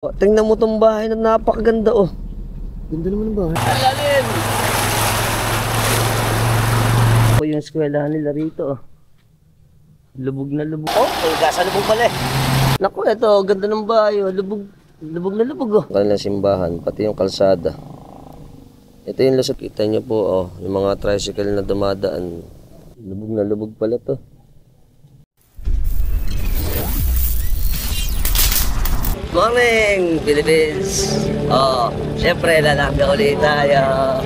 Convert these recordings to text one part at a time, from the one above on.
Oh, tingnan mo tong bahay na napakaganda oh. Ganda naman ng bahay. Alalim! Ito yung eskwelahan nila rito oh. Lubog na lubog. Oh, gasa lubog pala eh. Naku, ito, ganda ng bahay oh. Lubog na lubog oh. Kanilang simbahan, pati yung kalsada. Ito yung lusot, kita nyo po oh. Yung mga tricycle na dumadaan. Lubog na lubog pala to. Morning, Philippines! Oh, syempre, lalaki ulit tayo.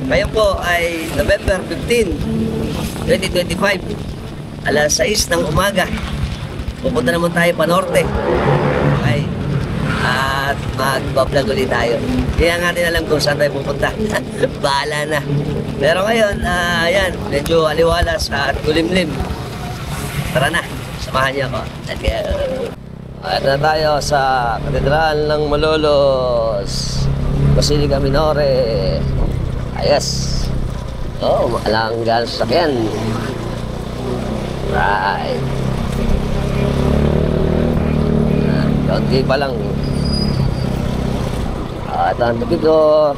Ngayon po ay November 15, 2025. Alas 6 ng umaga. Pupunta naman tayo pa norte. Okay? At mag-vlog ulit tayo. Kaya nga natin alam kung saan tayo pupunta. Bahala na. Pero ngayon, yan, medyo aliwalas at kulimlim. Tara na, samahan niyo ako. Let's go! At na tayo sa Katedral ng Malolos, Basilica Minore. Ayos. Oh, malanggan sa sakyan. Right. Kaunti pa lang. At ang tubig ko,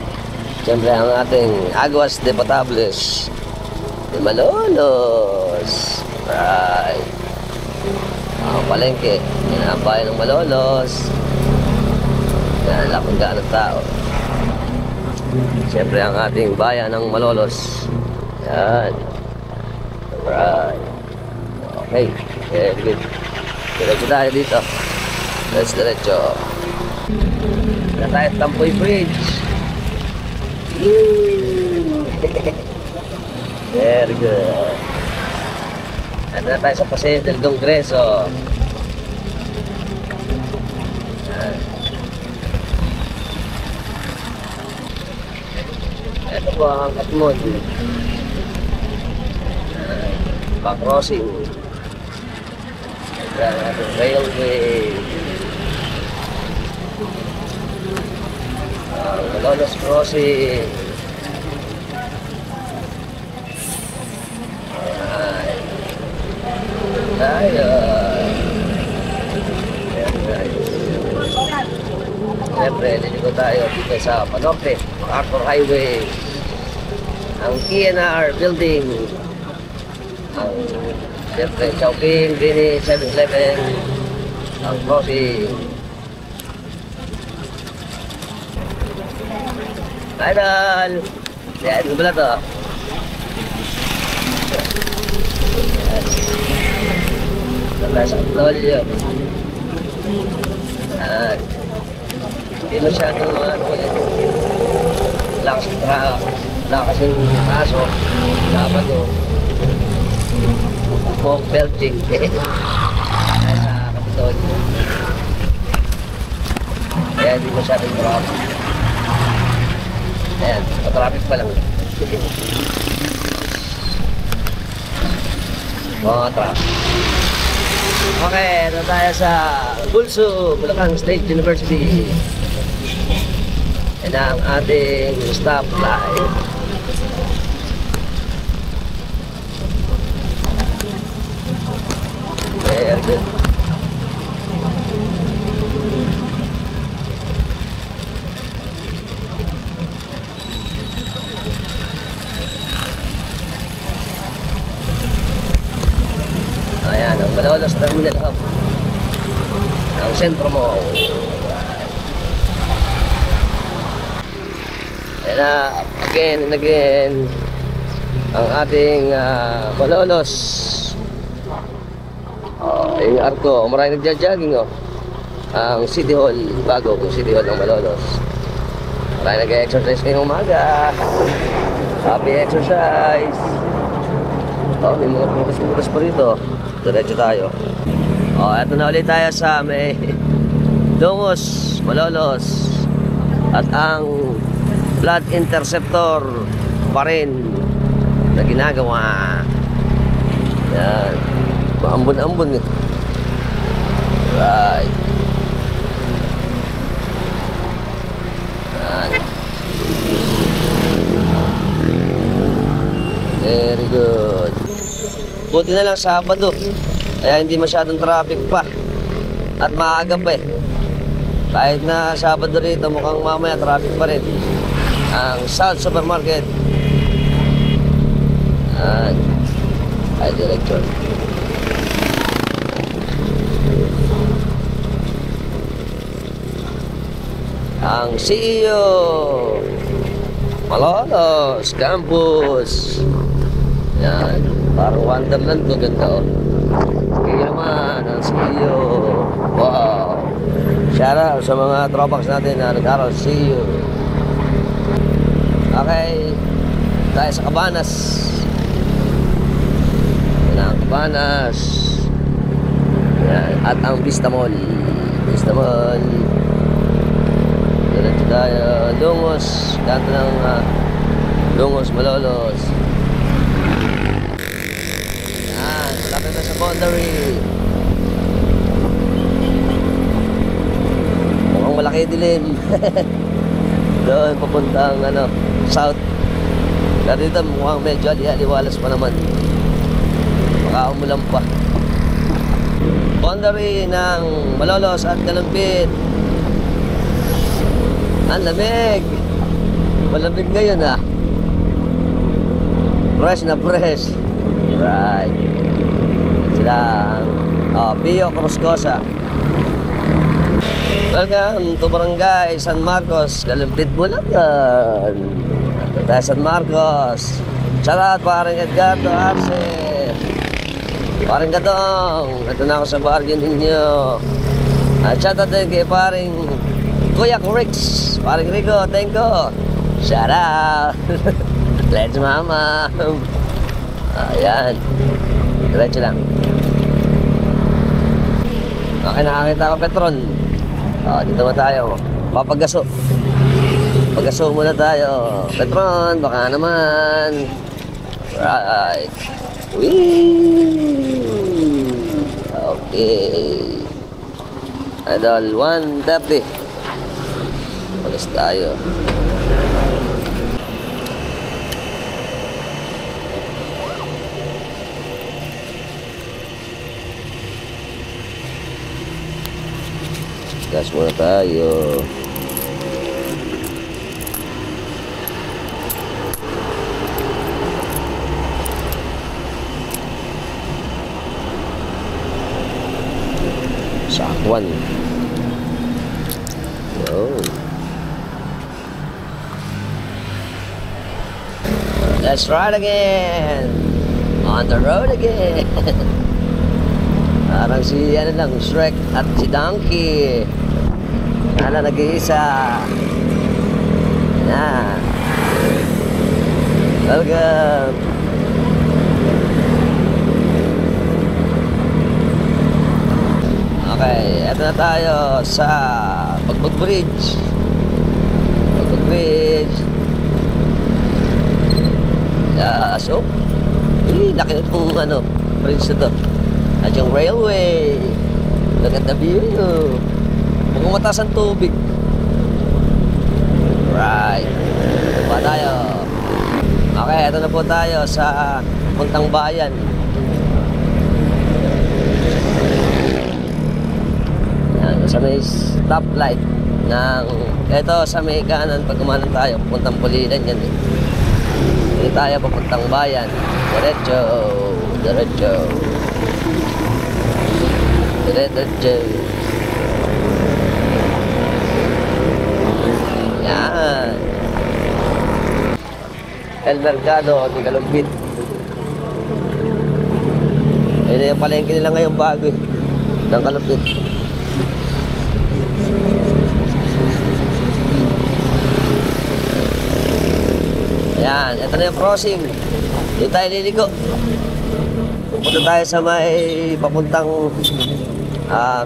siyempre ang ating Aguas de Potables de Malolos. Right. Ang palengke, yan ang bayan ng Malolos. Yan, laking gaan ng tao. Siyempre ang ating bayan ng Malolos. Yan. Alright. Okay, good. Diretso tayo dito. Let's diretso. Na tayo Tampoy Bridge. Very good. Ano na tayo sa Paseo del Congreso. Ito po ang Katmon. Pa-crossing. Railway. Malolos Crossing. Tayo. Siyempre, dito tayo dito sa Panorte, Arthur Highway. Ang KNR building. Ang siyempre, Chowking, Bini, 7-Eleven. Ang crossing. Idol! Yan, ito pala to. Nasa Antolyo. At hindi masyadong lakas yung kaso. Sabado. Smoke belching. Nasa Kapitolyo. Kaya hindi masyadong traffic. Ayan, traffic pa lang. Mga traffic. Okay, ito tayo sa Bulso, Bulacan State University. Yan ang ating stoplight. Very good. Ayan, ang Malolos Terminal Hub. Ang sentro mo. Ayan na, again and again, ang ating Malolos. Yung arko, maraming nagja-jogging oh. Ang City Hall, bago kung City Hall ng Malolos. Maraming nag-exercise ngayong umaga. Happy exercise. Oh, may mga pumas-pumas pa rito. Diretso tayo. Oh, eto na ulit tayo sa may Dungos, Malolos. At ang flood interceptor pa rin na ginagawa. Yan. Maambon-ambon eh. Right. Yan. Very good. Buti na lang Sabado. Kaya hindi masyadong traffic pa. At maaga pa eh. Kahit na Sabado rito, mukhang mamaya traffic pa rin. Ang South Supermarket. Ay, director. Ang CEO Malolos Campus. Yan, parang Wonderland to, ganda oh. Kaya naman ang CEO. Wow. Shout out sa mga tropax natin na nag-aral. See you. Okay, tayo sa Cabanas. Yan ang Cabanas. Yan. At ang Vista Mall. Vista Mall. Diretso tayo. Lungos. Kanto ng Lungos, Malolos. Yan. Malapit na sa boundary. Mukhang malaki dilim. Doon papuntang south. Pero dito mukhang medyo aliwalas pa naman. Baka umulan pa. Boundary ng Malolos at Kalumpit. Ang lamig. Malamig ngayon Fresh na fresh. Right. Sila Pio Cruzcosa. Welcome to Barangay San Marcos, Kalumpit, Bulacan. Ito tayo San Marcos. Shout parang Edgardo Arce. Parang Gadong. Ito na ako sa bargain ninyo. At shout out din kay paring Kuya Rix. Paring Rico, thank you. Shout out. Let's mama. Ayan. Diretso lang. Okay, nakakita ko Petron. Dito na tayo. Papagaso. Pagaso muna tayo. Petron, baka naman. Right. Whee! Okay. Idol, 130. Pagas tayo. Gas muna tayo. Sakwan. Oh. Let's ride again. On the road again. Parang si Shrek at si Donkey. Nag-iisa. Yan. Welcome. Okay, eto na tayo sa Pagbag Bridge. Pagbag Bridge. So, laki itong bridge na to. At yung railway. Look at the view. Mukhang mataas ang tubig. Right. Ito pa tayo. Okay, ito na po tayo sa Puntang Bayan. Yan, sa may stoplight ng ito sa may kanan pag umanan tayo puntang Pulilan yan Hindi tayo papuntang bayan. Diretso. Diretso. Diretso. Yan. El Mercado di Kalumpit. Ayun yung palengke nila ngayon bago ng Kalumpit. Ayan, ito na yung crossing. Dito tayo liligo. Pupunta tayo sa may papuntang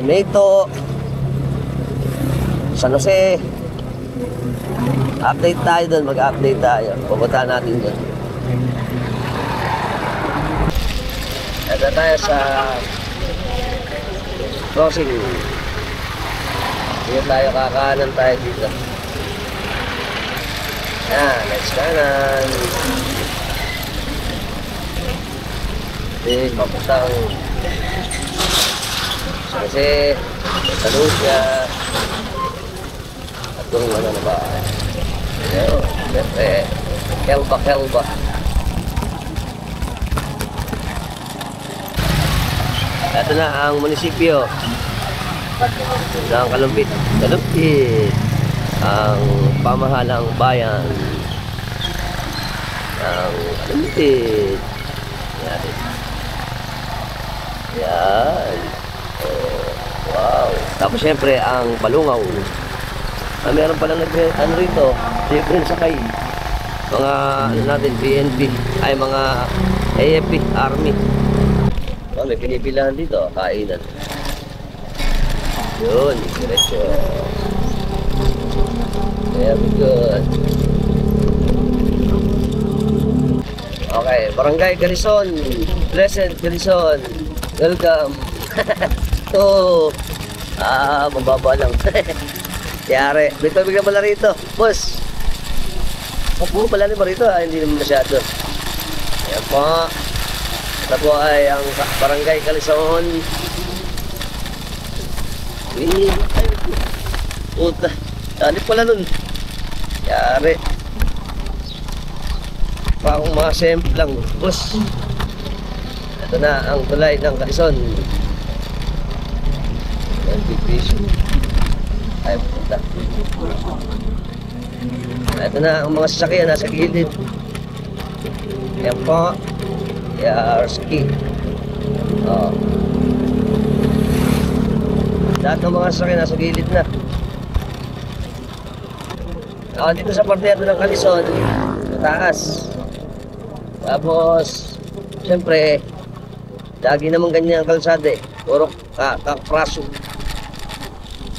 Mayto, San Jose. Update tayo doon, mag-update tayo. Pupunta natin doon. Ito tayo sa crossing. Dito tayo, kakanan tayo dito. Yan, let's kanan. Okay, papuntang San Jose, San Lucia. itong ano na ba? Ayun, siyempre, Helba. Ito na ang munisipyo ng Kalumpit. Kalumpit, ang pamahalang bayan ng Kalumpit. Yan. Oh, wow. Tapos syempre ang Balungaw. Meron palang ano rito, different sakay. Mga ano natin, PNP, ay mga AFP, Army. Oh, may pinipilahan dito, kainan. Yun, diretso. Very good. Okay, Barangay Garrison, Blessed Garrison, welcome. To, mababa lang. Yari, may tubig na pala rito, boss. Puro pala ba rito? Hindi naman masyado. Ayan po. Ito po ay ang Barangay Garrison. Puta, dali pala nun. Yari. Parang mga simple lang, boss. Ito na ang tulay ng Garrison. 20 pesos. Ay, puta. Ito na ang mga sasakyan nasa gilid. Yan po. Yarski. Oh. Lahat ng mga sasakyan nasa gilid na. Dito sa parte ng Garrison, mataas. Tapos, siyempre, lagi naman ganyan ang kalsada eh. Puro kapraso.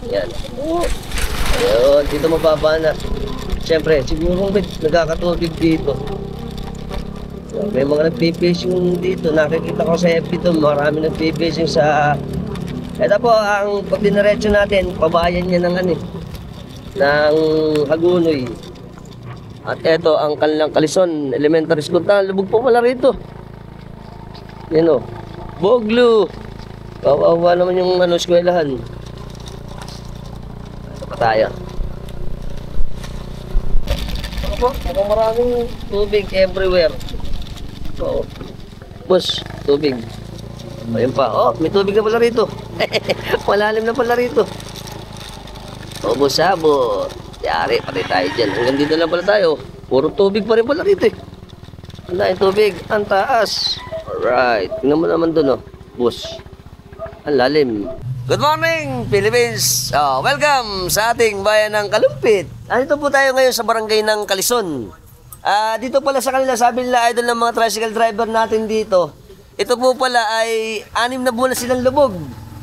Yan. Ayun, dito mababa na. Siyempre, siguro nagkakatubig dito. May mga nagpipishing dito. Nakikita ko sa FB doon, marami nagpipishing sa... Ito po, ang pag dinaretso natin, pabayan niya ng ano, ng Hagunoy. At ito ang kanilang Kalisod Elementary School. Lubog po pala rito. Yan o. Boglu. Kawawa naman yung ano, eskwelahan. Ito pa tayo. Mukhang maraming tubig everywhere. So, bus, tubig. Ayun pa. Oh, may tubig na pala rito. Malalim na pala rito. Sabot. Yari, patay tayo dyan. Hanggang dito lang pala tayo. Puro tubig pa rin pala rito eh. Ang laking tubig. Ang taas. Alright. Tingnan mo naman dun oh. Bus. Ang lalim. Good morning, Philippines! Welcome sa ating bayan ng Kalumpit. Andito po tayo ngayon sa barangay ng Kalisod. Dito pala sa kanila, sabi nila idol ng mga tricycle driver natin dito. Ito po pala ay 6 na buwan na silang lubog.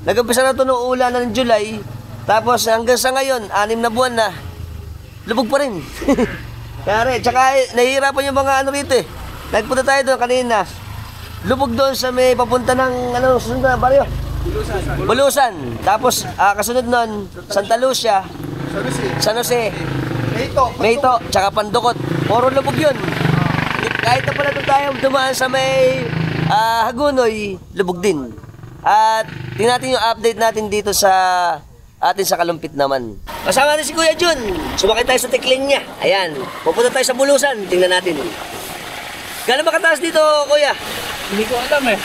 Nag-umpisa na ito noong ulan ng July. Tapos hanggang sa ngayon, 6 na buwan na, lubog pa rin. Kaya tsaka nahihirapan yung mga ano rito eh. Nagpunta tayo doon kanina. Lubog doon sa may papunta ng ano, susunod na baryo. Bulusan. Tapos kasunod nun, Santa Lucia, San Jose, Mayto, tsaka Pandukot. Puro lubog yun. Kahit na pala doon tayo dumaan sa may Hagunoy, lubog din. At tingnan natin yung update natin dito sa atin sa Kalumpit naman. Kasama natin si Kuya Jun. Sumakay tayo sa tikling niya. Ayan. Pupunta tayo sa Bulusan. Tingnan natin. Gano'n ba kataas dito, Kuya? Hindi ko alam eh.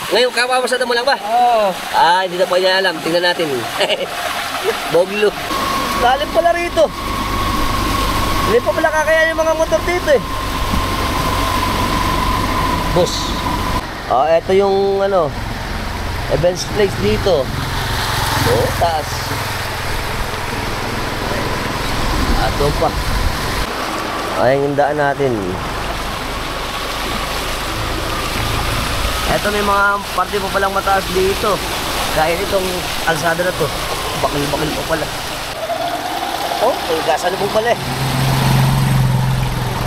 Ngayon, kapapasada mo lang ba? Oo. Hindi na pa niya alam. Tingnan natin. Boglo. Lalim pala rito. Hindi pa pala kakayan yung mga motor dito eh. Bus. Ito yung ano, events place dito. Taas. Ito pa. Ayan yung daan natin. Ito may mga parte pa palang mataas dito. Dahil itong alsada na to. Bakil-bakil pa pala. May gasalubong pala eh.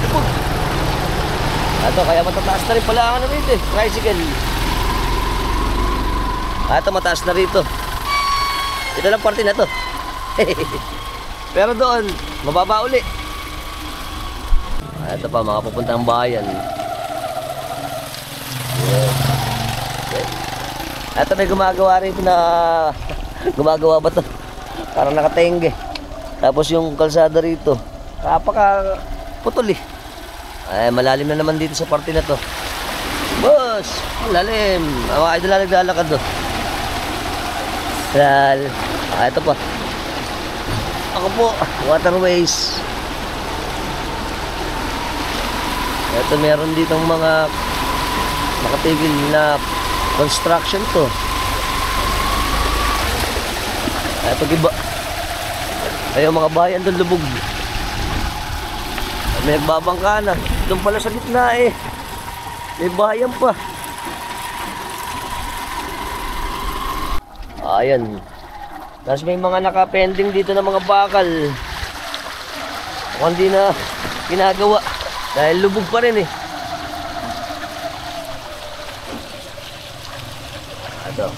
Lubog. Ito kaya matataas na rin pala ang ano rito eh. Tricycle. Ito mataas na rito. Ito lang parte na to. Pero doon, mababa uli. Ito pa, mga pupuntang bayan. Ito may gumagawa rin na... Gumagawa ba to? Parang nakatengge. Tapos yung kalsada rito, kapaka putol eh. Ay, malalim na naman dito sa parte na to. Boss, malalim. Mga idol na naglalakad do. Ito pa. Ako po, waterways. Ito meron ditong mga nakatigil na construction to. Ito giba. Ayun mga bayan doon lubog. May nagbabangka na. Doon pala sa gitna eh. May bayan pa. Ayan. Tapos may mga nakapending dito na mga bakal. Kung hindi na ginagawa. Dahil lubog pa rin eh. Ito.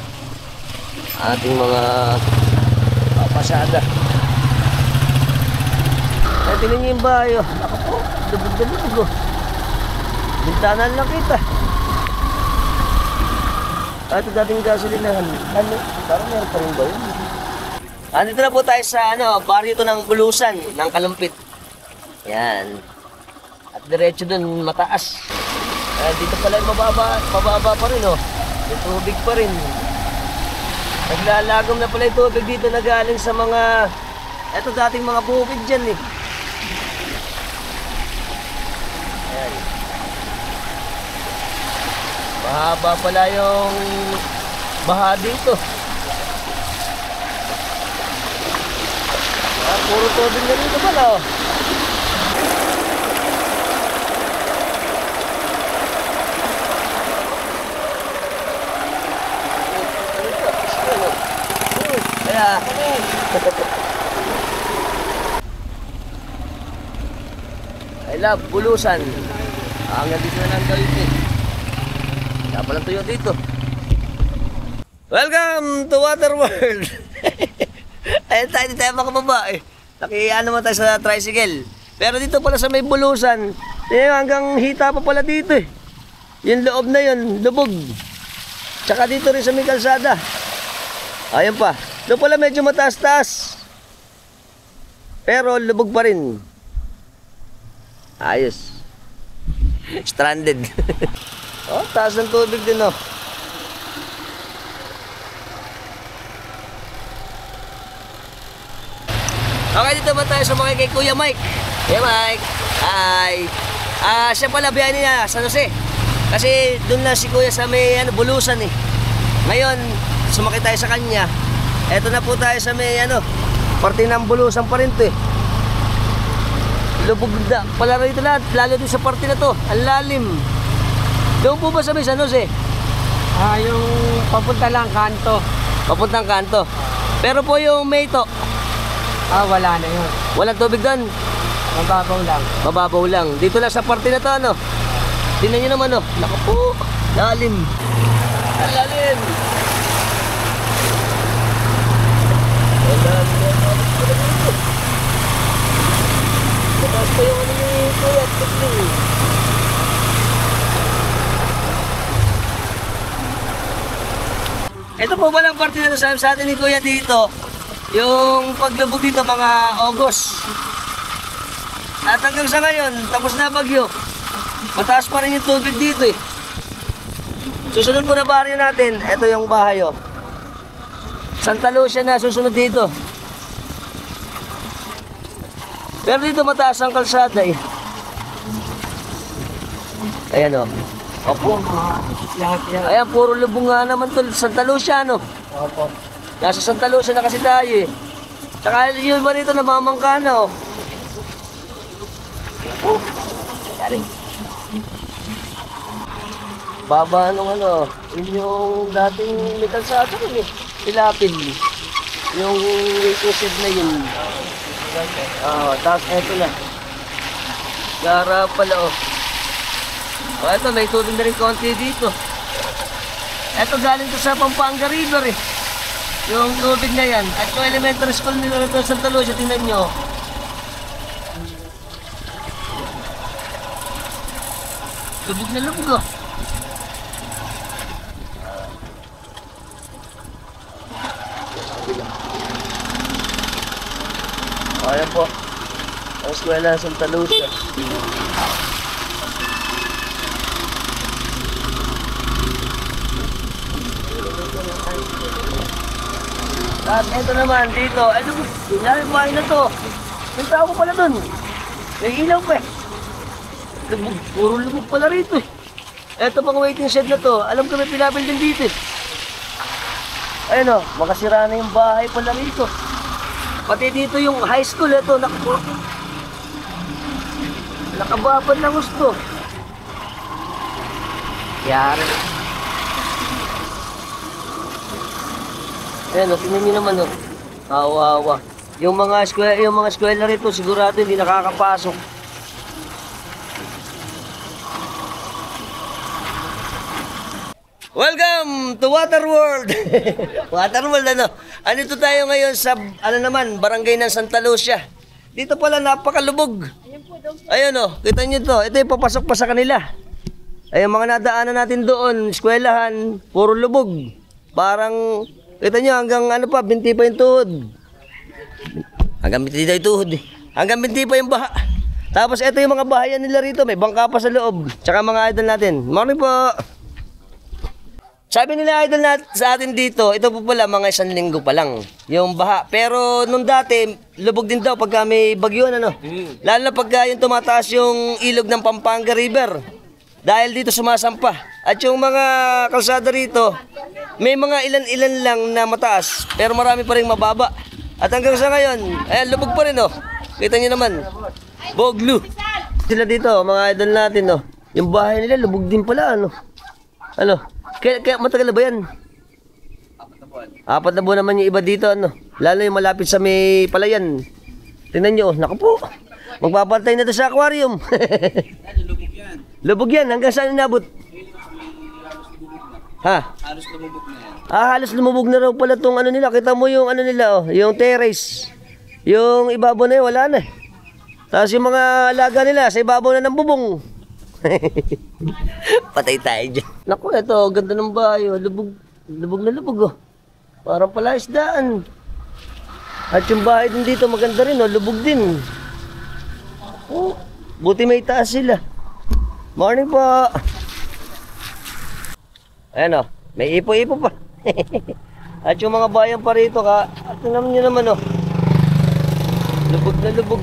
Ating mga pasada. Tingnan niyo yung bayo. Ako po, lubog na lubog oh. Bintanan lang kita. Ito dating gasolinahan. Ano? Parang meron pa rin ba yun? Andito na po tayo sa baryo to ng Bulusan, ng Kalumpit. Yan. At diretso dun, mataas. Dito pala yung mababa pa rin oh. May tubig pa rin. Naglalagom na pala yung tubig dito na galing sa mga, eto dating mga bukid dyan eh. Ayan. Mahaba pala yung baha dito. Puro tubig na dito pala oh. Kaya I love Bulusan. Hanggang dito na lang gawin eh. Kaya palang tuyo dito. Welcome to Waterworld. Ayun tayo, di tayo makababa eh. Nakiano naman tayo sa tricycle. Pero dito pala sa may Bulusan, hanggang hita pa pala dito eh. Yung loob na yun, lubog. Tsaka dito rin sa may kalsada. Ayun pa. Doon pala medyo mataas-taas. Pero lubog pa rin. Ayos. Stranded. Oh, taas ng tubig din oh. Okay, dito ba tayo sa mga kay Kuya Mike? Hey Mike. Hi. Siya pala biyahe niya, San Jose. Kasi doon na si Kuya sa may Bulusan eh. Ngayon, sumakay tayo sa kanya. Eto na po tayo sa may parte ng Bulusan pa rin to eh. Lubog na pala rito lahat, lalo din sa parte na to. Ang lalim. Doon po ba sa may San Jose? Yung papunta lang kanto. Papuntang kanto. Pero po yung Mayto, Wala na yun. walang tubig doon. Mababaw lang. Mababaw lang. Dito lang sa parte na to Tingnan nyo naman Naku po, lalim. Ang lalim. Mataas pa yung ni Kuya. Ito po ba lang parte na sa atin ni Kuya dito? Yung paglubog dito mga August. At hanggang sa ngayon, tapos na bagyo. Mataas pa rin yung tubig dito eh. Susunod po na baryo natin, ito yung bahay oh. Santa Lucia na susunod dito. Pero dito mataas ang kalsada eh. Ayan oh. Opo. Lahat yan. Ayan, puro lubong nga naman to. Santa Lucia Opo. Nasa Santa Lucia na kasi tayo eh. Tsaka yun ba rito namamangka na oh. Galing. Baba nung yun yung dating may kalsada rin eh. Pilapil. Yung ikusip na yun. Tapos eto na. Gara pala oh. Eto may tubig na rin konti dito. Eto galing to sa Pampanga River eh. Yung tubig na yan. At yung elementary school nila ito sa Santa Lucia, tingnan nyo. Lubog na lubog oh. Ayan po. Ang eskwela ng Santa Lucia. At ito naman dito, ano, yung bahay na to. May tao pala dun. May ilaw pa eh. Lubog, puro lubog pala rito eh. Ito pang waiting shed na to, alam ko may pinabil din dito eh. Ayun o, makasira na yung bahay pala rito. Pati dito yung high school, ito, nakababad na gusto. Yari. Ayan o, tingnan nyo naman o. Kawawa. Yung mga eskwela rito, sigurado hindi nakakapasok. Welcome to Waterworld! Waterworld ano? Andito tayo ngayon sa, ano naman, barangay ng Santa Lucia. Dito pala napakalubog. Ayun o, kita nyo to. Ito yung papasok pa sa kanila. Ay, mga nadaanan natin doon, eskwelahan, puro lubog. Parang, kita nyo, hanggang ano pa, binti pa yung tuhod. Hanggang binti pa yung tuhod eh. Hanggang binti pa yung baha. Tapos ito yung mga bahayan nila rito, may bangka pa sa loob. Tsaka mga idol natin. Morning po! Sabi nila idol sa atin dito, ito po pala mga 1 linggo pa lang, yung baha. Pero nung dati, lubog din daw pagka may bagyon, ano? Lalo na pagka yung tumataas yung ilog ng Pampanga River. Dahil dito sumasampa. At yung mga kalsada rito, may mga ilan-ilan lang na mataas, pero marami pa rin mababa. At hanggang sa ngayon, ayan, lubog pa rin, oh. Kita nyo naman, Boglu. Sila dito, mga idol natin, oh. Yung bahay nila, lubog din pala, ano? Ano? Kaya matagal na ba yan? 4 na buwan. 4 na buwan naman yung iba dito, ano? Lalo yung malapit sa may palayan. Tingnan nyo, naku po. Magpapantay na to sa aquarium. Lubog yan. Lubog yan, hanggang saan inabot? Ha? Halos lumubog na yan. Halos lumubog na raw pala tong ano nila. Kita mo yung ano nila, oh, yung terrace. Yung ibabaw na yun, wala na. Tapos yung mga alaga nila, sa ibabaw na ng bubong. Patay tayo dyan. Naku, ito, ganda ng bahay. Oh. Lubog, lubog na lubog. Oh. Parang pala isdaan. At yung bahay din dito, maganda rin. Oh. Lubog din. Oh, buti may taas sila. Morning po. Ayan oh, may ipo-ipo pa. At yung mga bayan pa rito, tingnan nyo naman oh. Lubog na lubog.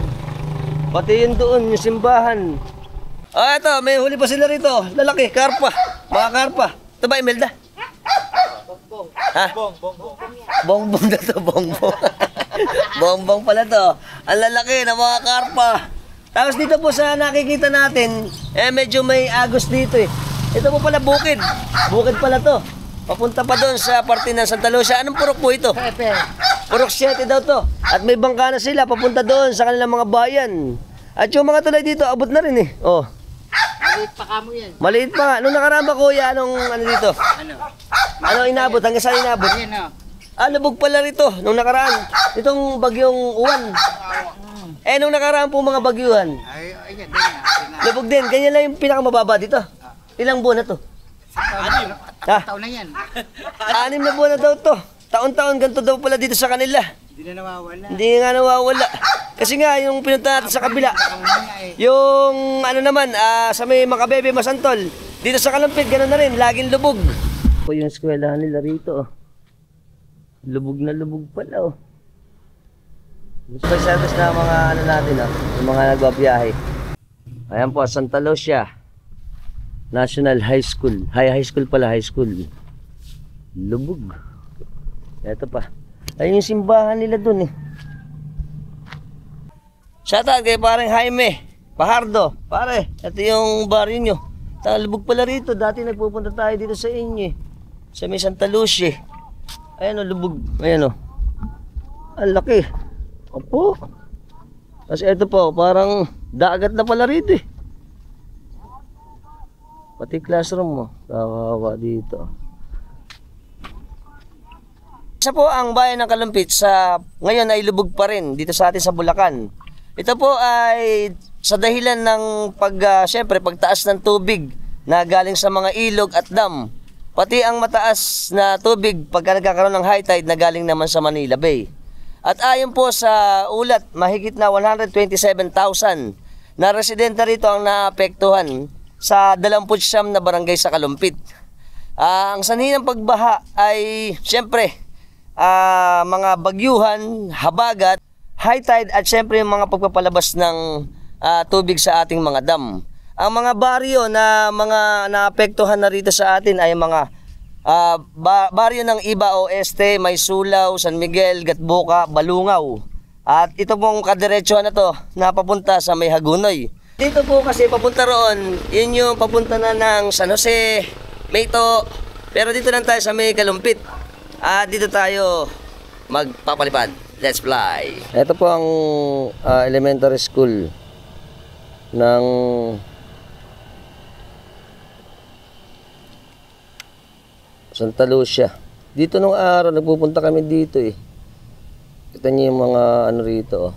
Pati yun doon, yung simbahan. Ah, ito, may huli pa sila rito. Lalaki, karpa. Mga karpa. Ito ba, Imelda? Bongbong. Ha? Bongbong na to, bongbong. Bongbong pala to. Ang lalaki ng mga karpa. Tapos dito po sa nakikita natin, medyo may agos dito eh. Ito po pala bukid. Bukid pala to. Papunta pa doon sa parte ng Santa Lucia. Anong purok po ito? Purok 7 daw to. At may bangka na sila papunta doon sa kanilang mga bayan. At yung mga tulay dito, abot na rin eh. Oh. Maliit pa kamo yan. Maliit pa nga. Nung nakarama kuya, anong ano dito? Ano inabot? Hanggang saan inabot? Yan o. Lubog pala rito. Nung nakaraan. Itong bagyong uwan. Nung nakaraan po mga bagyuhan. Ay, yan. Yan. Lubog din. Ganyan lang yung pinakamababa dito. Ilang buwan na to? Taon na yan. 6 na buwan na daw to. Taon-taon ganito daw pala dito sa kanila. Hindi na nawawala. Hindi nga nawawala. Kasi nga, yung pinunta natin sa kabila, yung ano naman, sa may Makabebe, Masantol, dito sa Kalampit, gano'n na rin, laging lubog. O yung eskwelahan nila rito, oh. Lubog na lubog pala, oh. Specialist na mga ano natin, oh, yung mga nagbabiyahe. Ayan po, Santa Lucia National High School. High school pala, high school. Lubog. Ito pa. Ayun yung simbahan nila dun, eh. Shoutout kay parang Jaime Pajardo. Pare, ito yung barrio nyo. Lubog pala rito. Dati nagpupunta tayo dito sa inyo, eh. Sa may Santa Lucia. Ayan o, lubog. Ayan o. Ang laki. Opo. Kasi ito po, parang dagat na pala rito, eh. Pati classroom mo. Kawawa dito. Isa po ang bayan ng Kalumpit sa ngayon ay lubog pa rin dito sa atin sa Bulacan. Ito po ay sa dahilan ng syempre pagtaas ng tubig na galing sa mga ilog at dam. Pati ang mataas na tubig pagka nagkakaroon ng high tide na galing naman sa Manila Bay. At ayon po sa ulat, mahigit na 127,000 na residente rito ang naapektuhan sa 29 na barangay sa Kalumpit. Ang sanhi ng pagbaha ay siyempre mga bagyuhan, habagat, high tide at siyempre yung mga pagpapalabas ng tubig sa ating mga dam. Ang mga baryo na mga naapektuhan na rito sa atin ay mga baryo ng Iba Oeste, Maysulaw, San Miguel, Gatboka, Balungaw. At ito pong kadiretsuhan na to na papunta sa May Hagunoy. Dito po kasi papunta roon, yun yung papunta na ng San Jose, Mayto. Pero dito lang tayo sa May Kalumpit. Dito tayo magpapalipad. Let's fly. Ito po ang elementary school ng Santa Lucia. Dito nung araw nagpupunta kami dito eh. Kita niyo yung mga ano rito oh.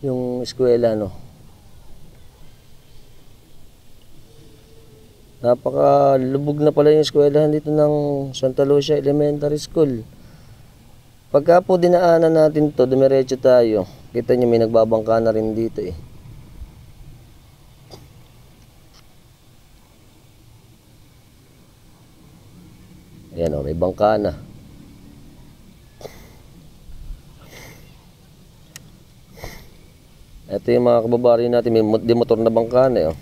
Yung eskwela no. Napakalubog na pala yung eskwelahan dito ng Santa Lucia Elementary School. Pagka po dinaanan natin to, dumiretso tayo. Kita niyo may nagbabangka na rin dito eh. Ayan o, may bangka na. Ito yung mga kababayan natin, may motor na bangka na eh.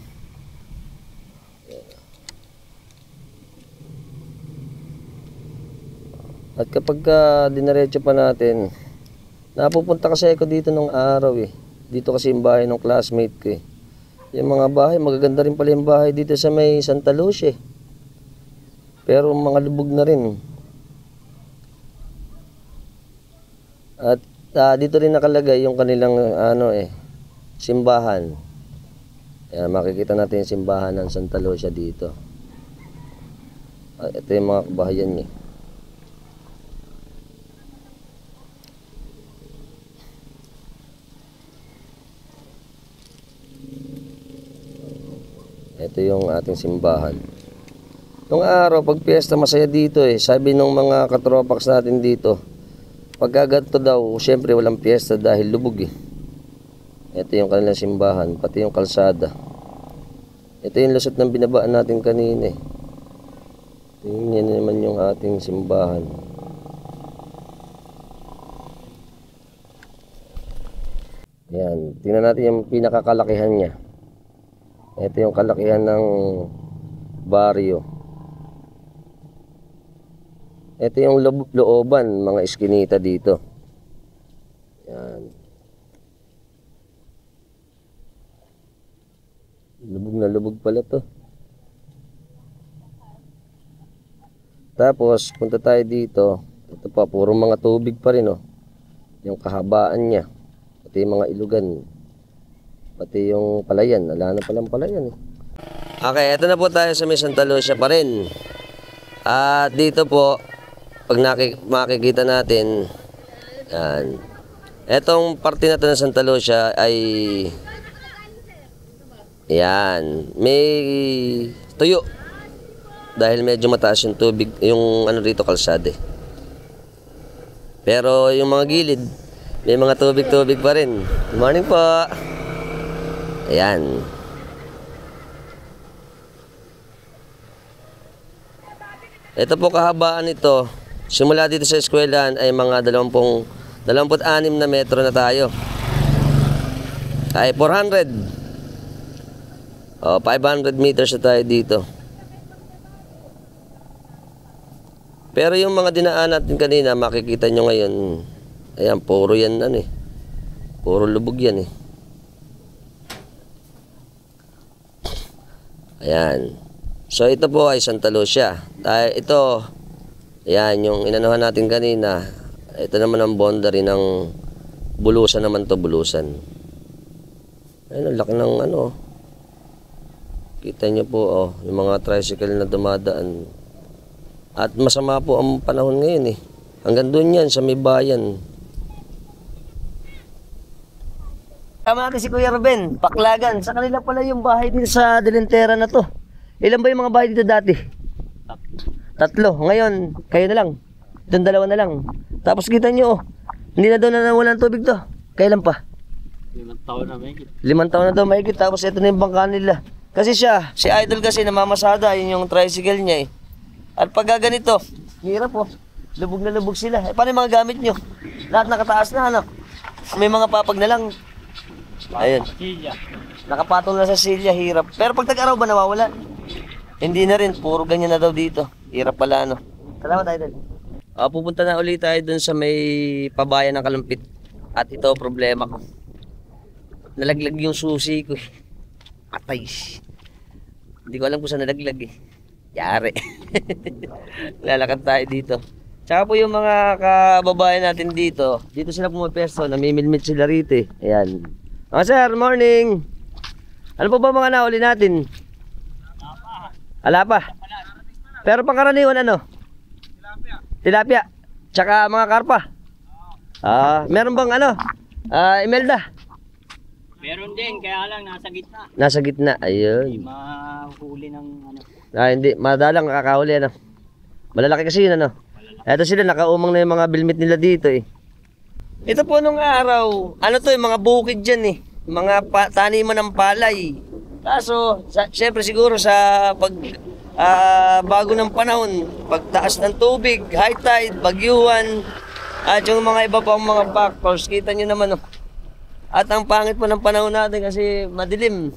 At kapag dinaretso pa natin, napupunta kasi ako dito nung araw eh. Dito kasi yung bahay ng classmate ko eh. Yung mga bahay, magaganda rin pala yung bahay dito sa may Santa Lucia eh. Pero mga lubog na rin. At dito rin nakalagay yung kanilang simbahan. Ayan, makikita natin yung simbahan ng Santa Lucia dito. At ito yung mga kabahayan niya. Ito yung ating simbahan. Nung araw, pag piyesta, masaya dito eh. Sabi nung mga katropax natin dito, pagkaganto daw, syempre walang piyesta dahil lubog eh. Ito yung kanilang simbahan, pati yung kalsada. Ito yung lusot ng binabaan natin kanina eh. Tingnan naman yung ating simbahan. Yan, tingnan natin yung pinakakalakihan niya. Ito yung kalakihan ng baryo. Ito yung looban, mga eskinita dito. Yan. Lubog na lubog pala to. Tapos, punta tayo dito. Ito pa, puro mga tubig pa rin, oh. Yung kahabaan niya. Pati yung mga ilugan. Pati yung palayan. Wala na palang palayan, eh. Okay, ito na po tayo sa may Santa Lucia pa rin. At dito po, pag makikita natin, yan. Etong parte na to ng Santa Lucia ay, yan, may tuyo. Dahil medyo mataas yung tubig, yung ano rito, kalsada. Pero yung mga gilid, may mga tubig-tubig pa rin. Good morning po. Ayan. Ito po kahabaan nito. Simula dito sa eskwelahan ay mga 26 na metro na tayo. Ay 400. 500 meters na tayo dito. Pero yung mga dinaan natin kanina, makikita nyo ngayon, ayan, puro yan eh. Puro lubog yan eh. Ayan. So ito po ay Santa Lucia. Ito, ayan, yung inanuhan natin kanina. Ito naman ang boundary ng Bulusan naman to, Bulusan. Ayun, ang laki ng ano. Kita nyo po, oh, yung mga tricycle na dumadaan. At masama po ang panahon ngayon eh. Hanggang doon yan, sa may bayan. Tama natin si Kuya Ruben, Paklagan. Sa kanila pala yung bahay dito sa Delentera na to. Ilan ba yung mga bahay dito dati? 3. Ngayon, kayo na lang. Itong 2 na lang. Tapos kita nyo, oh, Hindi na daw na nawalan ng tubig to. Kailan pa? 5 taon na may 5 taon na daw mahigit. Tapos ito na yung bangka nila. Kasi siya, si Idol kasi namamasada, yun yung tricycle niya eh. At pag ganito, hirap po. Lubog na lubog sila. Eh, paano yung mga gamit nyo? Lahat nakataas na, ano? May mga papag na lang. Ayun. Nakapatong na sa silya, hirap. Pero pag tag-araw ba nawawala? Hindi na rin, puro ganyan na daw dito. Hirap pala, ano? Salamat, Idol. Pupunta na ulit tayo dun sa may pabayan ng Kalumpit. At ito problema ko. Nalaglag yung susi ko. Patay. Hindi ko alam kung saan nalaglag eh. Yari. Lalakad tayo dito. Tsaka po yung mga kababayan natin dito. Dito sila pumapesto. Namimilmit sila rito eh. Ayan. Mga sir, morning. Ano po ba mga nahuli natin? Ala pa. Pero pangkaraniwan ano? Tilapia. Tsaka mga karpa. Meron bang ano? Imelda? Meron din, kaya lang nasa gitna. Nasa gitna. Hindi Ayun. mahuli ng ano. Hindi. Madalang kakahuli ano. Malalaki kasi yun ano. Eto sila, nakaumang na yung mga bilmit nila dito eh. Ito po nung araw, ano to yung mga bukid dyan eh. Mga taniman ng palay. Kaso, syempre siguro sa bago ng panahon, pagtaas ng tubig, high tide, bagyuhan, at yung mga iba pang mga factors, kita nyo naman. At ang pangit po ng panahon natin kasi madilim.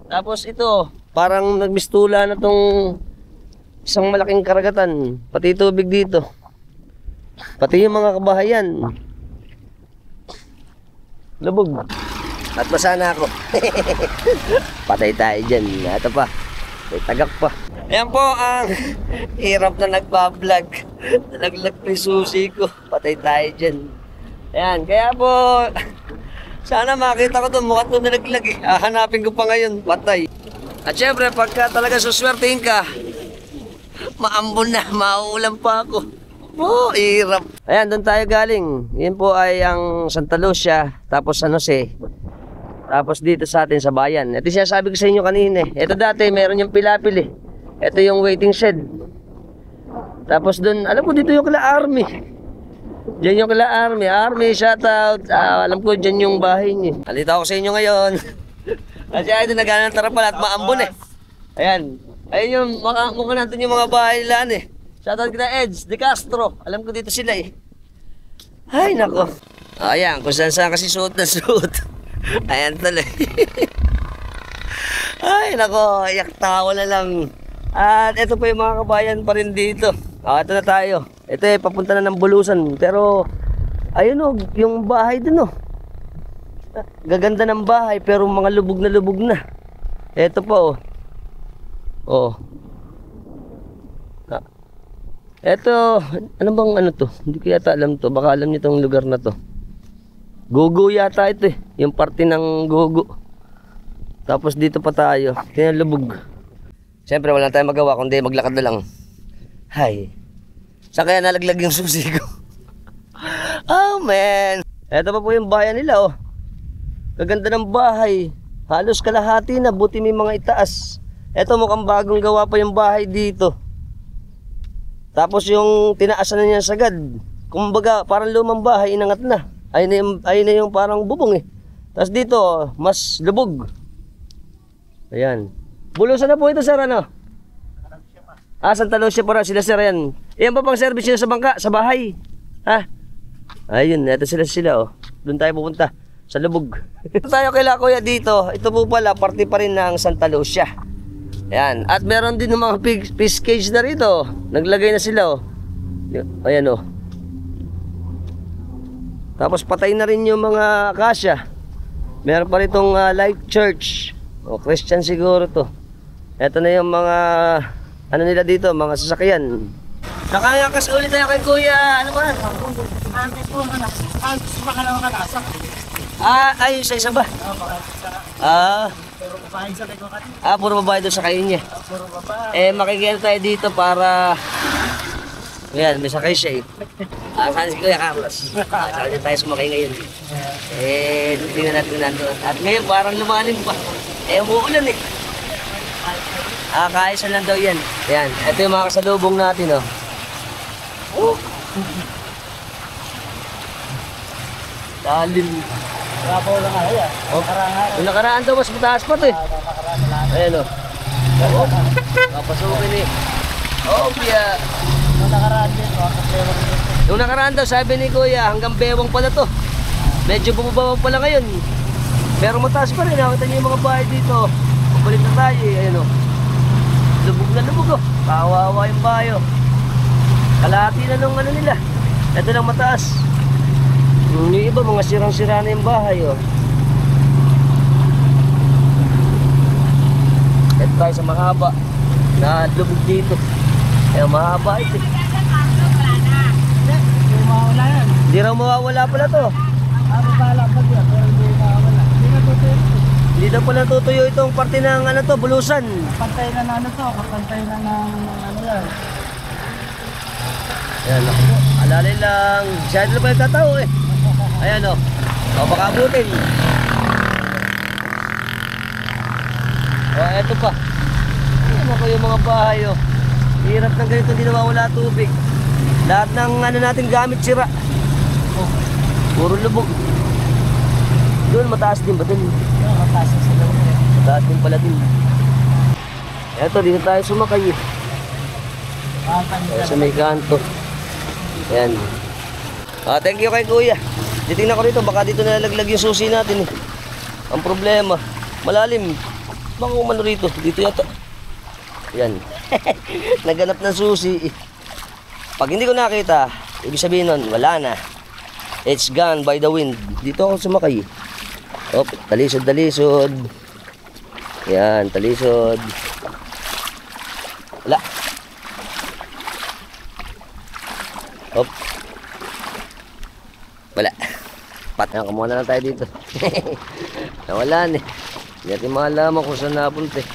Tapos ito, parang nagmistula na tong isang malaking karagatan, pati tubig dito. Pati yung mga kabahayan. Lubog. At basa na ako. Patay tayo dyan. Ito pa. May tagak pa. Ayan po ang hirap na nagbablog. Nalaglag pa yung susi ko. Patay tayo dyan. Ayan. Kaya po, sana makita ko ito. Mukha ito nalaglag eh. Hahanapin ko pa ngayon. Patay. At syempre, pagka talaga suswertein ka, maambon na, mauulan pa ako. Hirap. Ayan, doon tayo galing. Yan po ay ang Santa Lucia, tapos San Jose. Tapos dito sa atin sa bayan. Ito siya sabi ko sa inyo kanina eh. Ito dati, meron yung pilapil eh. Ito yung waiting shed. Tapos doon, alam ko dito yung kala Army. Diyan yung kala Army. Army, shout out. Alam ko dyan yung bahay niya. Alita ako sa inyo ngayon. Kasi ito nagana ng tarapal at maambon eh. Ayan. Ayun yung mukha natin yung mga bahay nila eh. Shoutout kita Eds, De Castro. Alam ko dito sila eh. Ay nako. Ayan, kung saan kasi suot na suot. Ayan tuloy. Ay nako, iyak tawa na lang. At ito po yung mga kabayan pa rin dito. Ito na tayo. Ito eh, papunta na ng Bulusan. Pero, ayun o, yung bahay dun o. Gaganda ng bahay pero mga lubog na lubog na. Ito pa o. Eto, ano bang ano to? Hindi ko yata alam to. Baka alam niyo tong lugar na to. Gogo yata ito eh. Yung parte ng Gogo. Tapos dito pa tayo. Kaya lubog. Siyempre wala tayong magawa kundi maglakad na lang. Hay. Saan kaya nalaglag yung susi ko? Oh man. Eto pa po yung bayan nila oh. Kaganda ng bahay. Halos kalahati na. Buti may mga itaas. Eto mukhang bagong gawa pa yung bahay dito. Tapos yung tinaasan na niya sagad. Kumbaga parang lumang bahay inangat na. Ayun na yung parang bubong eh. Tapos dito mas lubog. Ayan. Bulusan na po ito sir ano? Santa Lucia para sila sir yan. Iyan pa pang service nila sa bangka, sa bahay. Ha? Ayun, ito sila oh. Doon tayo pupunta. Sa lubog. Tayo kay Kuya dito. Ito po pala, parte pa rin ng Santa Lucia. Ayan. At meron din ng mga fish cage na rito. Naglagay na sila oh. Ayan oh. Tapos patay na rin yung mga akasya. Meron pa ritong Life Church. O Christian siguro to. Ito na yung mga ano nila dito, mga sasakyan. Nakayakas ulit tayo kay Kuya. Ano ba? Ay, isa ba? Puro babae doon sa kayo niya. Makikita tayo dito para ayan, may sakay siya eh. Saan si Kuya Carlos? Saan din tayo sumakay ngayon. Tingnan natin nandun. At ngayon parang lumalim pa. Umuulan eh. Kaisa lang daw yan. Ayan, ito yung mga kasalubong natin oh. Lalim. Rabaw lang nga yan. Oh, yung nakaraan daw, mas mataas pa to eh. Ayan o. Oh. Papasukin eh. Oh, biya. Nung nakaraan din, makakapewang din. Yung nakaraan daw, sabi ni Kuya, hanggang bewang pala to. Medyo bumabawang pala ngayon. Pero mataas pa rin. Nakita niyo yung mga bahay dito. Pabalik na tayo eh. Ayan o. Lubog na lubog o. Kawawa yung bahay o. Kalahati na nung ano nila. Ito lang mataas. Yung iba, mga sirang-sira na yung bahay o. Ito tayo sa mahaba. Na lubog dito. Kaya mahaba ito. Hindi mawawala yan. Hindi raw mawawala pala to. Ako pala pag yan, pero hindi mawawala. Hindi na tutuyo. Hindi daw pala tutuyo itong parte ng ano to, bulusan. Kapantay na ng ano to, kapantay na ng ano yan. Ayan o. Alalay lang. Siyado na pa yung tatao eh. Ayan o. O baka abutin. O eto pa. Ayan ako yung mga bahay o. Hirap ng ganito, hindi nawawala tubig. Lahat ng ano natin gamit sira. Oh, puro lubog. Doon mataas din ba doon? Yung kapasa sa loob eh. Mataas din pala din. Eto, dito tayo sumakay eh. Sa may kanto. Ayan. Thank you kay Kuya. Titingnan ko rito, baka dito nalalaglag yung susi natin eh. Ang problema, malalim. Baka umano rito, dito yata. Ayan. Naganap ng susi. Pag hindi ko nakita, ibig sabihin nun, wala na. It's gone by the wind. Dito ako sumakay. Op, talisod, talisod. Ayan, talisod. Wala. Op. Wala. Patna ka muna lang tayo dito. Nawalan eh. Hindi natin malaman kung saan napunta eh.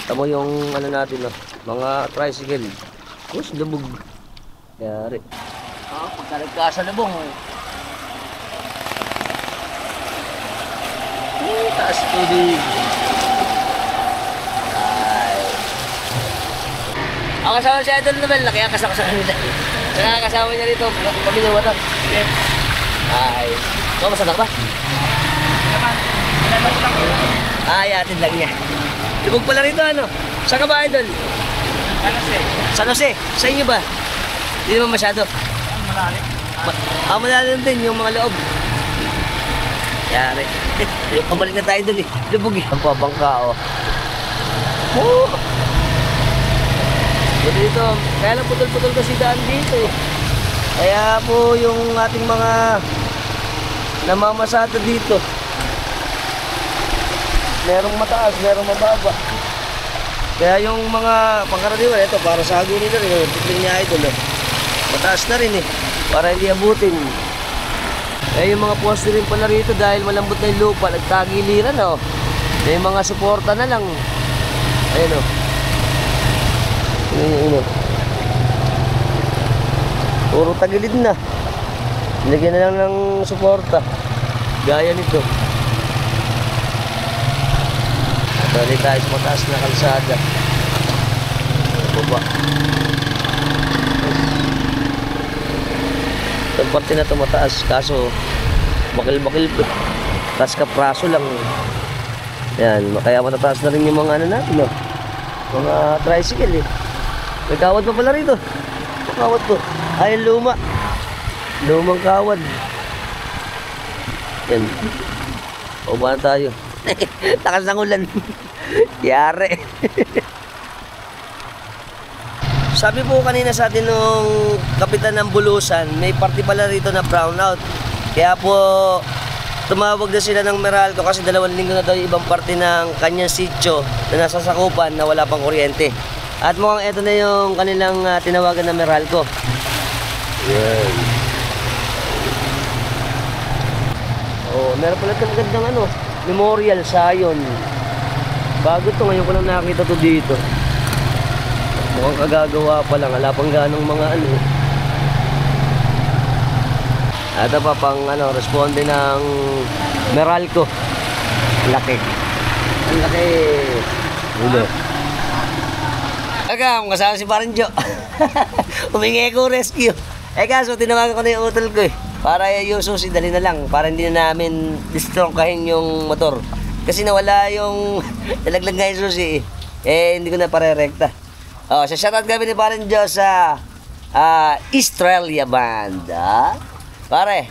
Tamo yung ano natin no, mga tricycle. Tapos lubog. Yari. Pagka nagkasalubong. Taas tubig. Ay. Ako kasama si Idol Nobel, kaya kasama sa kanila. Kaya kasama niya rito, kami ng watak. Ay. Ikaw, masadak ba? Ay, atin lang niya. Lubog pala rito, ano? Saan ka ba, Idol? Ano siya? San Jose. Sa inyo ba? Hindi naman masyado. Malalim. Malalim din yung mga loob. Yari. Pabalik na tayo dun eh. Lubog eh. Ang pabangka oh. Oh! Dito, kaya lang putol-putol kasi daan dito eh. Kaya po yung ating mga namamasada dito. Merong mataas, merong mababa. Kaya yung mga pangkaraniwan, ito para sa aguni na rin. Tignan niya Idol eh. Mataas na rin eh. Para hindi abutin. Eh yung mga poste rin pala rito dahil malambot na yung lupa, nagtagiliran oh. May mga suporta na lang. Ayun oh. Ayun. Puro tagilid na. Lagyan na lang ng suporta. Gaya nito. Balik tayo sa mataas na kalsada. Baba. Itong parte na ito mataas, kaso bakil-bakil po. Taas ka praso lang. Yan, kaya matataas na rin yung mga ano natin, no? Mga tricycle eh. May kawad pa pala rito. May kawad to. Ay, luma. Lumang kawad. Yan. Baba na tayo. Takas ng ulan. Yari. Sabi po kanina sa atin nung kapitan ng Bulusan, may party pala rito na brownout. Kaya po tumawag na sila ng Meralco kasi 2 linggo na daw yung ibang parte ng kanyang sitio na nasa sakupan na wala pang kuryente. At mukhang ito na yung kanilang tinawagan na Meralco. Yan. Oh, meron pala itong magandang ano, memorial sayon. Bago to, ngayon ko lang nakita to dito. Mukhang kagagawa pa lang, wala pang ganong mga ano. Ito pa pang ano, responde ng Meralco. Laki. Ang laki. Ulo. Aga, kasama si Parinjo. Humingi ko rescue. Eh kaso, tinawagan ko na yung utol ko eh. para yung susi dali na lang, para hindi na namin distrongkahin yung motor. Kasi nawala yung nalaglag nga yung susi hindi ko na pare-rekta. Shoutout kami ni Parang Diyos sa Australia Band. Pare,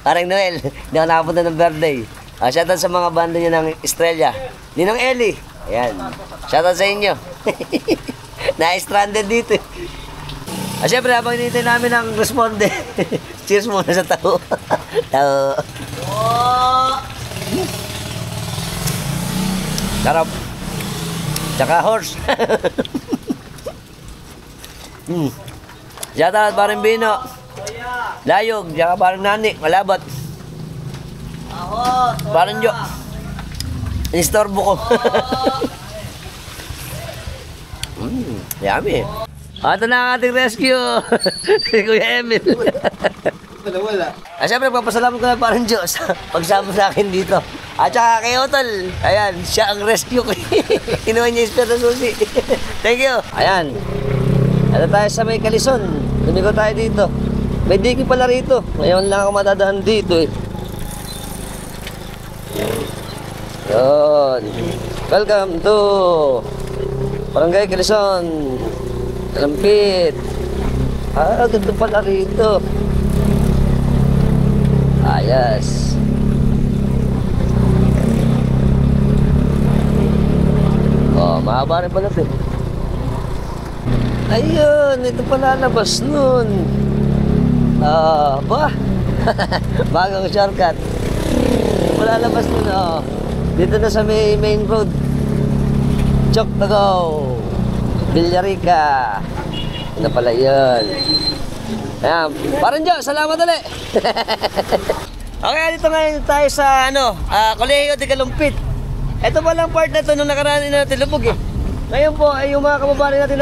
parang Noel, hindi ako nakapunta ng birthday. Shoutout sa mga banda niya ng Australia. Ninong Eli, ayan. Shoutout sa inyo. Na-stranded dito. Siyempre, habang hinihintay namin ang responde, cheers muna sa tao. Tao. Sarap. Tsaka horse. Shoutout parang Bino. Layog, tsaka parang Nani, malabot. Parang Jo. Inistorbo ko. Yummy. Ito na ang ating rescue. Si Kuya Emil. Wala. Siyempre, papasalamat ko na parang Diyos pagsama sa akin dito. At saka kay Otol. Ayan, siya ang rescue ko. Kinuha niya yung spare na susi. Thank you. Ayan. Ano tayo sa may Kalison. Lumigo tayo dito. May diki pala rito. Ngayon lang ako madadahan dito Yun. Welcome to Barangay Kalison. Kalampit. Ganda pala rito. Yes. Mahaba rin pala ito. Ayun, ito pala labas nun. Bagong shortcut. Ito pala labas nun, Dito na sa main road. Chok to go. Villarica. Ito pala yun. Ayan, parang Diyos, salamat ulit. Okay, dito ngayon tayo sa Colegio de Kalumpit. Ito palang part na ito nung nakaraan natin lubog Ngayon po ay yung mga kababayan natin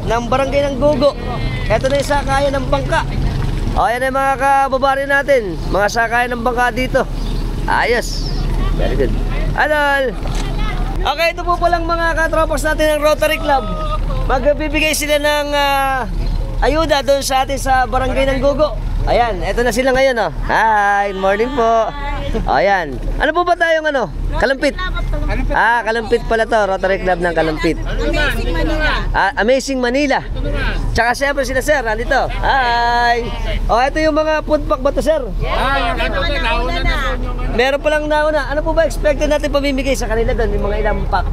ng barangay ng Gugo. Ito na yung sakayan ng bangka. Ayan yung mga kababayan natin, mga sakayan ng bangka dito. Ayos. Very good. Adol. Okay, ito po palang mga katropas natin ng Rotary Club. Magbibigay sila ng ayuda doon sa atin sa barangay ng Gugo. Ayan, eto na sila ngayon Hi, morning po. Ayan. Ano po ba tayong Kalumpit? Kalumpit pala to, Rotary Club ng Kalumpit. Amazing Manila. Amazing Manila. Tsaka siyempre sila sir, nandito. Hi. Ito yung mga food pack ba to sir? Meron palang nauna. Ano po ba expected natin pamimigay sa kanila doon? Yung mga ilang pack?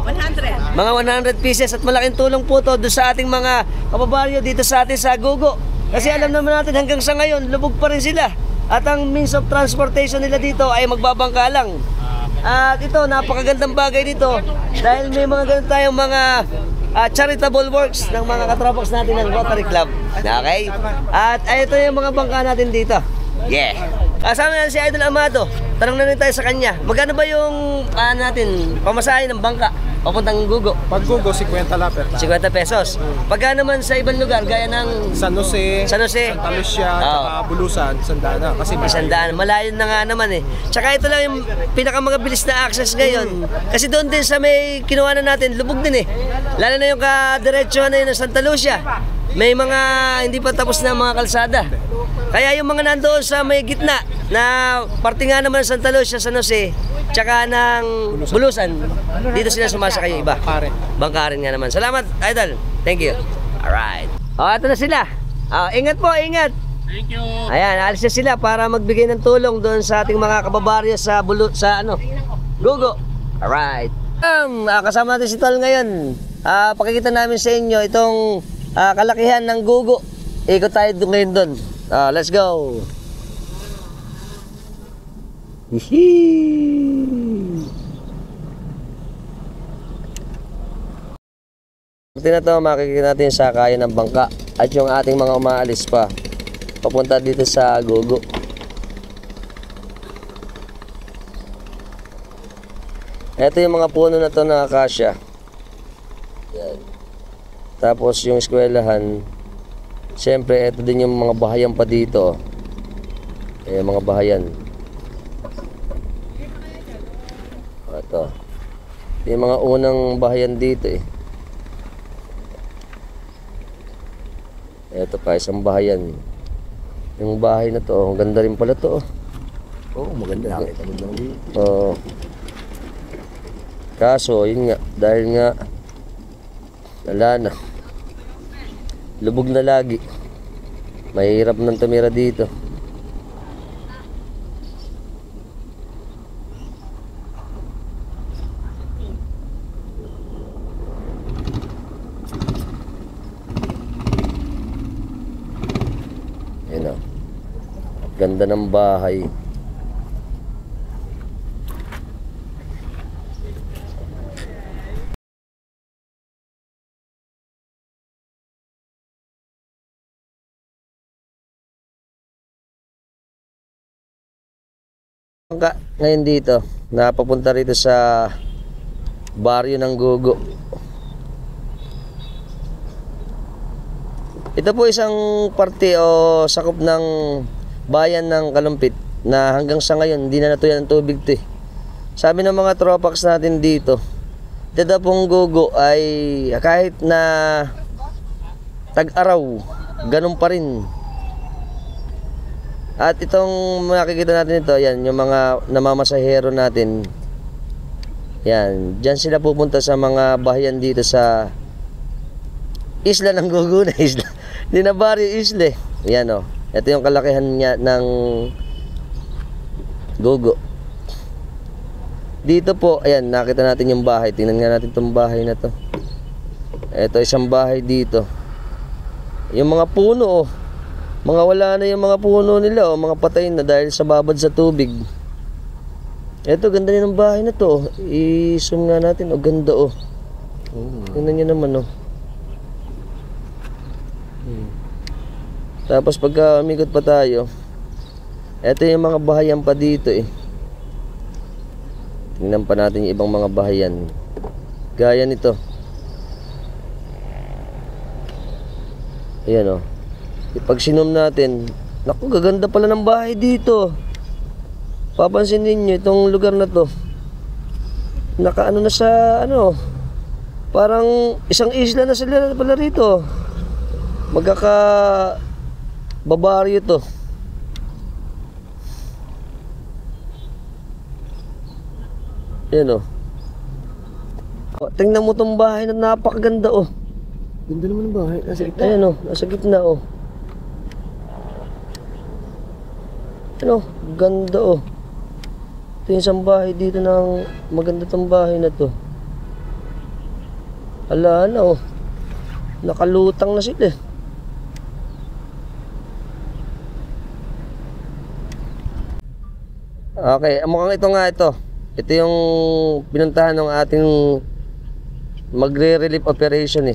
100. Mga 100 pieces at malaking tulong po to doon sa ating mga kababaryo dito sa atin sa Gugo. Kasi alam naman natin hanggang sa ngayon, lubog pa rin sila. At ang means of transportation nila dito ay magbabangka lang. At ito, napakagandang bagay dito dahil may mga ganun tayong mga charitable works ng mga katropax natin ng Rotary Club. Okay? At ito yung mga bangka natin dito. Yeah. Kasama natin si Idol Amado. Tanong na rin tayo sa kanya. Magkano ba yung pamasahe ng bangka papuntang Gugo? Pag Gugo, 50 la per 50 pesos. Pagka naman sa ibang lugar, gaya ng San Jose, San Jose, Santa Lucia, tsaka Bulusan, Sandana. Kasi Sandaan, malayo na nga naman Tsaka ito lang yung pinakamagabilis na access ngayon. Kasi doon din sa may kinuha na natin, lubog din Lalo na yung kadiretso na yun ng Santa Lucia. May mga hindi pa tapos na mga kalsada. Kaya yung mga nandoon sa may gitna na parte nga naman ng Santa Lucia, San Jose, tsaka ng Bulusan, dito sila sumasakay yung iba. Bangkarin nga naman. Salamat, Idol. Thank you. Alright. Ito na sila. Ingat po, ingat. Thank you. Ayan, alis na sila para magbigay ng tulong doon sa ating mga kababaryo sa Gugo. Alright. Kasama natin si Tol ngayon. Pakikita namin sa inyo itong kalakihan ng Gugo. Ikot tayo ngayon doon. Let's go. Ito na to, makikita natin sa kaya ng bangka at yung ating mga umaalis pa papunta dito sa Gugo. Ito yung mga puno na to na akasya. Yan. Tapos yung eskwelahan, siyempre ito din yung mga bahayan pa dito. Mga bahayan. Ito. Yung mga unang bahayan dito Ito pa, isang bahayan. Yung bahay na to, ang ganda rin pala to. Oo, maganda. Nakita mo lang dito. Oo. Kaso, yun nga, dahil nga, wala na. Lubog na lagi. Mahirap nang tumira dito. Yan o. Ganda ng bahay. Ngayon dito, napapunta rito sa baryo ng Gugo. Ito po isang parte o sakop ng bayan ng Kalumpit na hanggang sa ngayon hindi na natuyan ng tubig to eh. Sabi ng mga tropax natin dito, dito pong Gugo ay kahit na tag-araw, ganun pa rin. At itong makikita natin ito, yan, yung mga namamasahero natin. Yan, dyan sila pupunta sa mga bahayan dito sa isla ng Gugo na isla. Hindi na baryo, isla. Yan o, ito yung kalakihan niya ng Gugo. Dito po, ayan, nakita natin yung bahay. Tingnan nga natin itong bahay na to. Ito isang bahay dito. Yung mga puno, mga wala na yung mga puno nila, mga patay na dahil sa babad sa tubig. Ito, ganda rin ng bahay na to. I-zoom nga natin, ganda tingnan nyo naman Tapos pagka umikot pa tayo, ito yung mga bahayan pa dito Tingnan pa natin yung ibang mga bahayan. Gaya nito. Ayan Pag sinom natin, naku, gaganda pala ng bahay dito. Papansin ninyo itong lugar na to. Nakaano na sa parang isang isla na sila pala rito. Magkaka babaryo to. Ayan tingnan mo tong bahay na napakaganda Ganda naman ng bahay. Nasa gitna. Ayan nasa gitna Ganda Ito yung isang bahay dito ng maganda tong bahay na to. Ala na nakalutang na sila Okay, mukhang ito nga ito. Ito yung pinuntahan ng ating magre-relief operation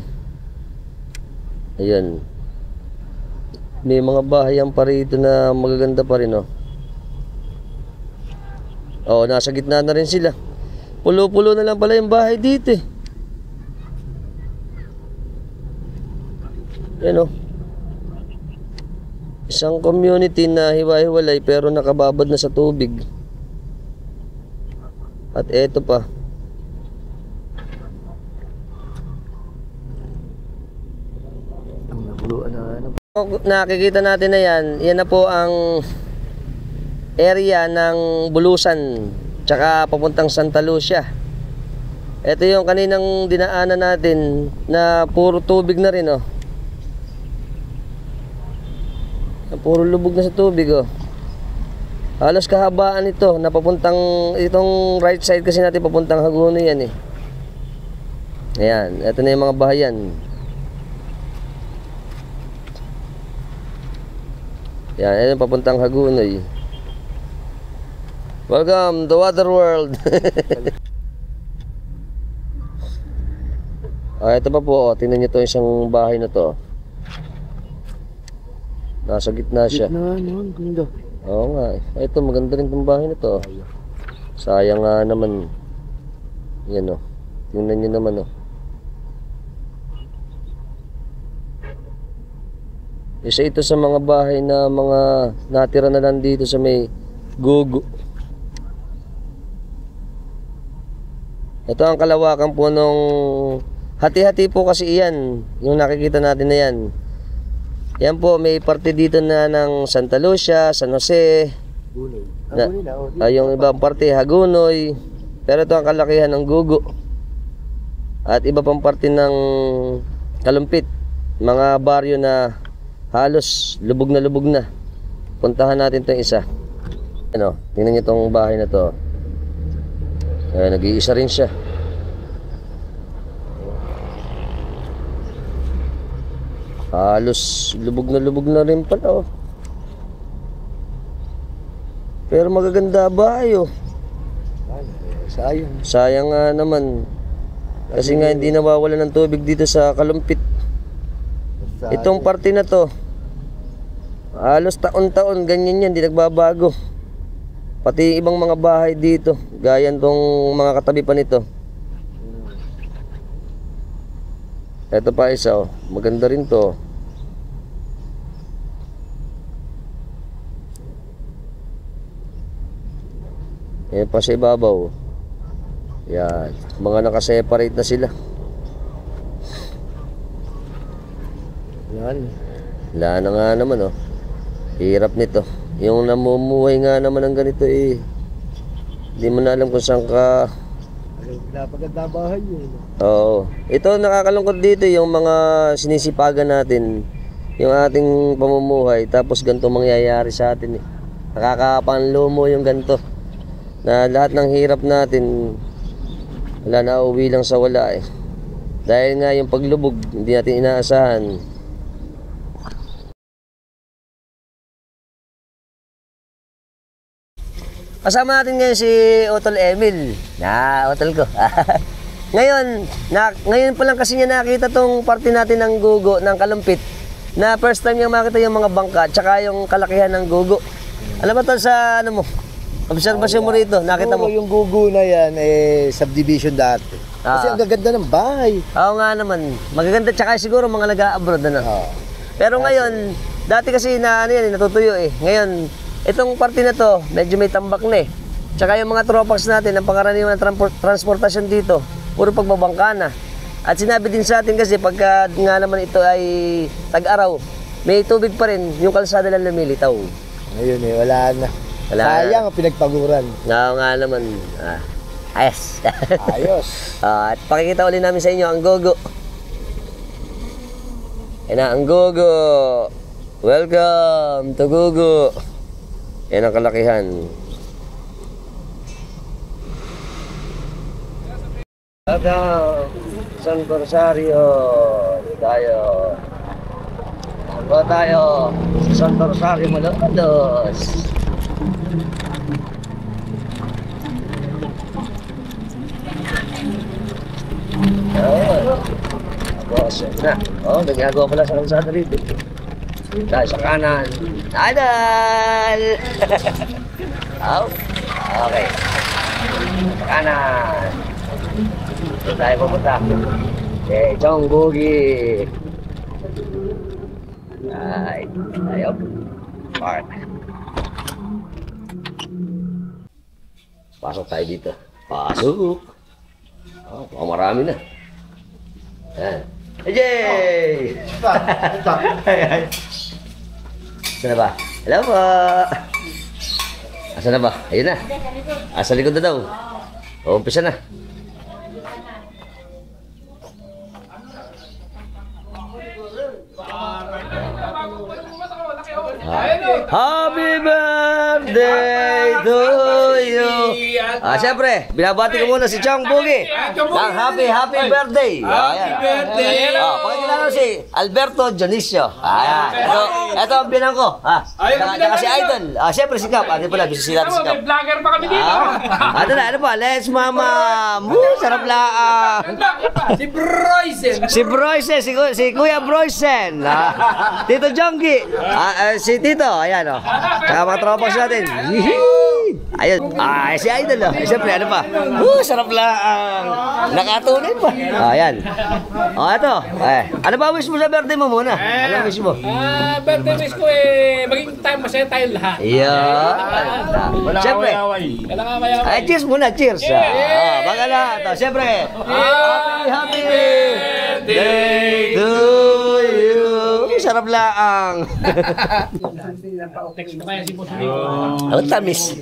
Ayan. May mga bahayan pa rito na magaganda pa rin nasa gitna na rin sila. Pulo-pulo na lang pala yung bahay dito Ayan Isang community na hiwa-hiwalay pero nakababad na sa tubig. At eto pa. Nakikita natin na yan na po ang area ng Bulusan tsaka papuntang Santa Lucia. Ito yung kaninang dinaanan natin na puro tubig na rin puro lubog na sa tubig Halos kahabaan ito na papuntang itong right side kasi natin papuntang Hagonoy yan Ayan, ito na yung mga bahayan. Yan, ito papuntang Hagonoy. Welcome to Water World. Ito pa po, tingnan nyo to isang bahay na to. Nasa gitna siya. Ganda. Oo nga. Ito, maganda rin itong bahay na to. Sayang nga naman. Yan tingnan nyo naman Isa ito sa mga bahay na mga natira na lang dito sa may Gugo. Ito ang kalawakan po nung hati-hati po kasi iyan. Yung nakikita natin na yan. Yan po, may parte dito na ng Santa Lucia, San Jose. Yung ibang parte, Hagunoy. Pero ito ang kalakihan ng Gugo. At iba pang parte ng Kalumpit. Mga baryo na halos lubog na. Puntahan natin itong isa. Ano, tingnan nyo itong bahay na to. Nag-iisa rin siya. Halos lubog na rin pala, oh. Pero magaganda bahay, oh. Sayang nga naman. Kasi nga hindi nawawala ng tubig dito sa Kalumpit. Itong parte na to, halos taon-taon ganyan yan, hindi nagbabago. Pati ibang mga bahay dito, gaya tong mga katabi pa nito. Ito pa isa, oh. Maganda rin to. Yan pa sa ibabaw. Yan. Mga nakaseparate na sila. Yan. Wala na nga naman, oh. Hirap nito. Yung namumuhay nga naman ng ganito, eh. Hindi mo na alam kung saan ka. Napaganda bahay yun. Oo. Ito nakakalungkot dito yung mga sinisipagan natin, yung ating pamumuhay, tapos ganito mangyayari sa atin, eh. Nakakapanlumo yung ganito. Na lahat ng hirap natin, wala na, uwi lang sa wala, eh. Dahil nga yung paglubog, hindi natin inaasahan. Kasama natin ngayon si Utol Emil. Utol ko. Ngayon pa lang kasi niya nakita tong parte natin ng Gugo, ng Kalumpit. Na first time niya makita yung mga bangka, tsaka yung kalakihan ng Gugo. Alam mo tol, sa ano mo? Obserbasyon mo rito, nakita mo? Yung Gugo na yan, subdivision dati. Kasi ang gaganda ng bahay. Oo nga naman. Magaganda, tsaka siguro mga nag-abroad na. Pero ngayon, dati kasi natutuyo, eh. Ngayon, itong parte na to, medyo may tambak na, eh. Tsaka yung mga tropax natin, ang pangaraniwan ng transportasyon dito, puro pagbabangka na. At sinabi din sa atin kasi pagka nga naman ito ay tag-araw, may tubig pa rin, yung kalsada lang lumilitaw. Ngayon wala na. Sayang ang pinagpaguran. Oo nga naman. Ayos. Ayos. At pakikita ulit namin sa inyo ang Gugo. Yan na, ang Gugo. Welcome to Gugo. Yan ang kalakihan. San Rosario tayo. Tayo sa San Rosario, Malolos. Nagagawa pala sa kalsada rito. Dahil sa kanan. Idol! Okay. Sa kanan. Ito tayo pupunta. Okay, Chong Boogie. Tayo. Park. Pasok tayo dito. Pasok. Marami na. Yan. Ajay! Asa na ba? Hello po! Asa na ba? Ayun na. Asa likod na daw. Umpisa na. Happy birthday to you! Siyempre, binabati ko muna si Chong Boogie ng happy birthday! Happy birthday! Pakikilala si Alberto Dionisio. Ito ang binang ko. Tsaka si Idol. Siyempre si Kap. Ano pala, bisisita si Kap. May vlogger pa kami dito. Ano pa? Let's mama! Sarap lang! Si Broysen. Si Broysen, si Kuya Broysen. Tito Jongi. Si Tito, ayan o. Tsaka mga tropas natin. Ayun. Si Idol o. Siyempre, ano pa? Sarap lang. Nakatunay pa. Ayan. Ito. Ano ba wish mo sa birthday mo muna? Ano wish mo? Birthday wish ko maging masaya tayong lahat. Ayan. Siyempre. Cheers muna, cheers. Baga lahat. Siyempre. Happy birthday to you. sarap laang. Text ko kaya si Boss Nico. Ang tamis.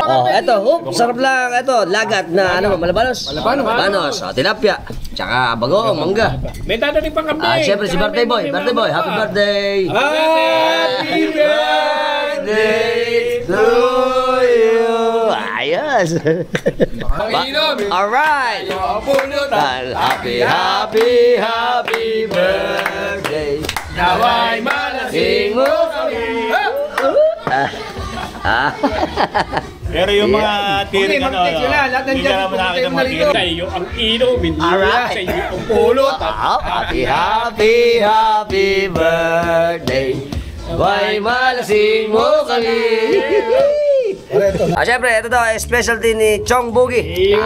Oh, eto, sarap lang. Eto, lagat na ano, malabanos. Malabanos, tilapia. Tsaka bagoong, mangga. May dadating pang kambing. Siyempre si birthday boy. Birthday boy, happy birthday. Happy birthday to you. Ayos. Alright. Happy birthday. Naway malasing mo kami. Pero yung mga tirik ano, hindi ka naman nakakita mga tirik. Sa iyo ang inumin. Alright. Sa iyo ang pulot. Happy birthday. May malasing mo kami. Siyempre, ito daw, specialty ni Chong Boogie.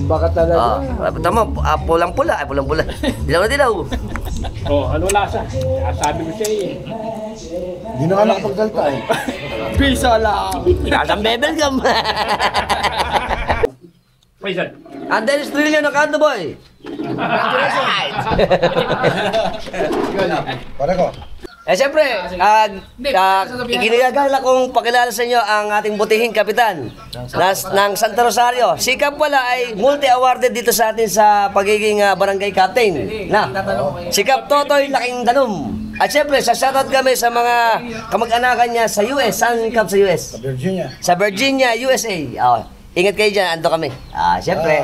Baka talaga. Tama, pulang-pula. Pulang-pula. Dilaw na dilaw. Oh, ano lasa? Sabi ko siya eh. Hindi na nga nakapagdalta eh. Kasang bebel gum. Paisan. Ang Dennis Trillo na kanto, boy. Pare ko. Siyempre, ikinagagala kong pakilala sa inyo ang ating butihing kapitan ng Santa Rosario. Si Cap pala ay multi-awarded dito sa atin sa pagiging barangay captain. Si Cap Totoy Laking Danom. At siyempre, shoutout kami sa mga kamag-anakan niya sa US. Saan Cap sa US? Virginia. Sa Virginia, USA. Ingat kayo dyan, ando kami. Siyempre,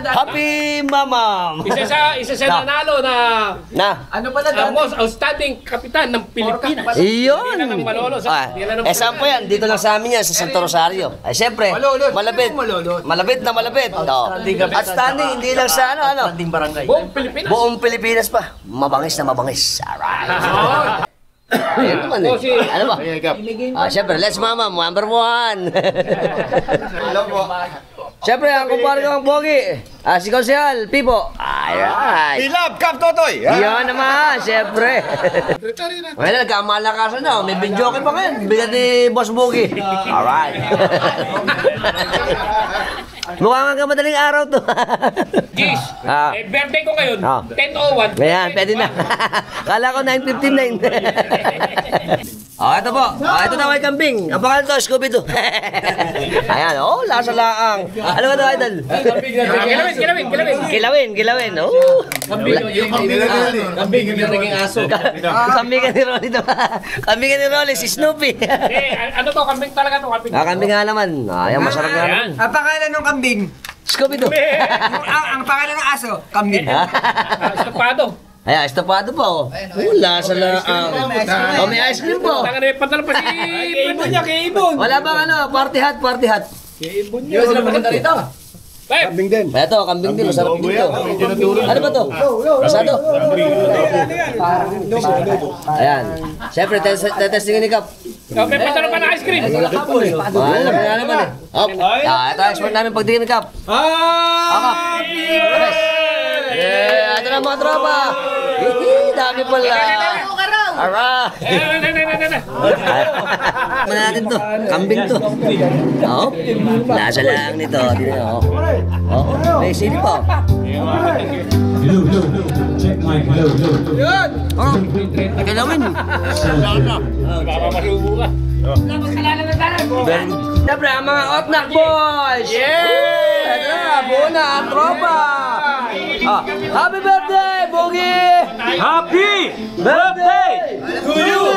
happy mamam! Isa sa nanalo na Ano most outstanding kapitan ng Pilipinas. Iyon! Hindi lang ng Malolo. Saan po yan? Dito lang sa amin yan, sa Santa Rosario. Siyempre, malapit. Malapit na malapit. Outstanding, hindi lang sa ano. Buong Pilipinas. Buong Pilipinas pa. Mabangis na mabangis. Alright. Ayan naman eh. Ano ba? Siyempre, let's mama, number 1. Siyempre, ang kumpare ko ang pogi. Si Konsehal, Pipo. Alright. We love Cap Totoy! Yan naman, siyempre. Well, nagkamalakasan na. May video pa ngayon. Bigat ni Boss Boogie. Alright. Mukhang nga madaling araw to. Gis, birthday ko ngayon, 10:01. Ayan, pwede na. Kala ko 9:59. Ito po. Ito daw ay kambing. Ang pangalan to, Scooby-Doo. Ayan, lasa laang. Ano ba ito, Idol? Kilawin. Kambing yung naging aso. Kambingan ni Rolly to. Kambingan ni Rolly, si Snoopy. Ano to, kambing talaga to, kambing. Kambing nga naman. Ayan, masarap nga naman. Ang pangalan ng kambing. Scooby-Doo. Ang pangalan ng aso, kambing. Estopado. Ayan, estopado po. Lasa laang. May ice cream po. Tangan na padala pa si Ibon niya, kay Ibon. Wala bang party hat? Yung sila maganda rito. Kambing din. Ito, kambing din. Masarap dito. Ano ba to? Masado? Ayan. Siyempre, testingin ni Cap. May padala pa na ice cream. Mahal na naman eh. Ito, expert namin pagtingin ni Cap. Happy Ito na mga tropa. Dami pala. Alright. Mana natin to. Kambing to. Lasa lang nito. May sili pa. Hello. Check mic. Hello. Kilawin. Mapapasubo ka. Siyempre, ang mga Otnak boys. Yeah! Ito na, buo na ang tropa. Happy birthday, Boogie! Happy birthday to you!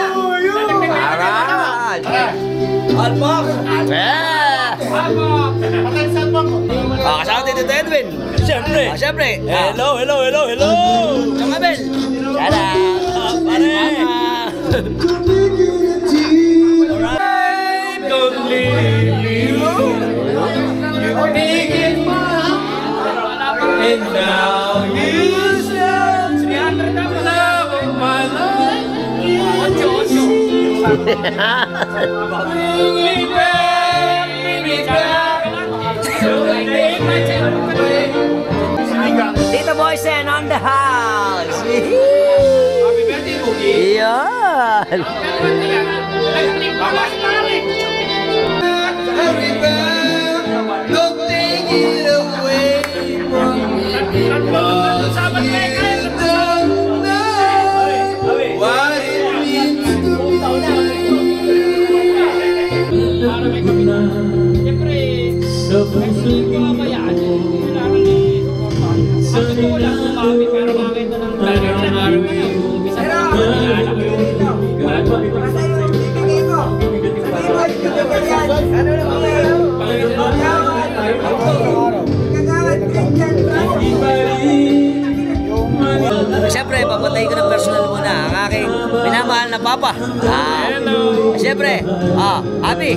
Alright! Alpak! Kasama dito to Edwin. Siyempre. Hello. Chong Abel. Tada! Pare! Don't leave you. You make it mine. And now you stand 300 of love of my life. Bring me back. So I take my time away. Tito Boysen on the house. Happy birthday, Boogie. Yan. Don't take it away from me. Sabat kayo. Siyempre, sa puso'y mamayaan. Kailangan ni suportahan. Ang totoo lang, mami, pero makita ng talagang araw yung umpisa na pinalala ko yung Basta yung bibigay ko. Ano na ba yan? Siyempre, papatayin ko ng personal muna ang aking minamahal na papa. Siyempre, Abi,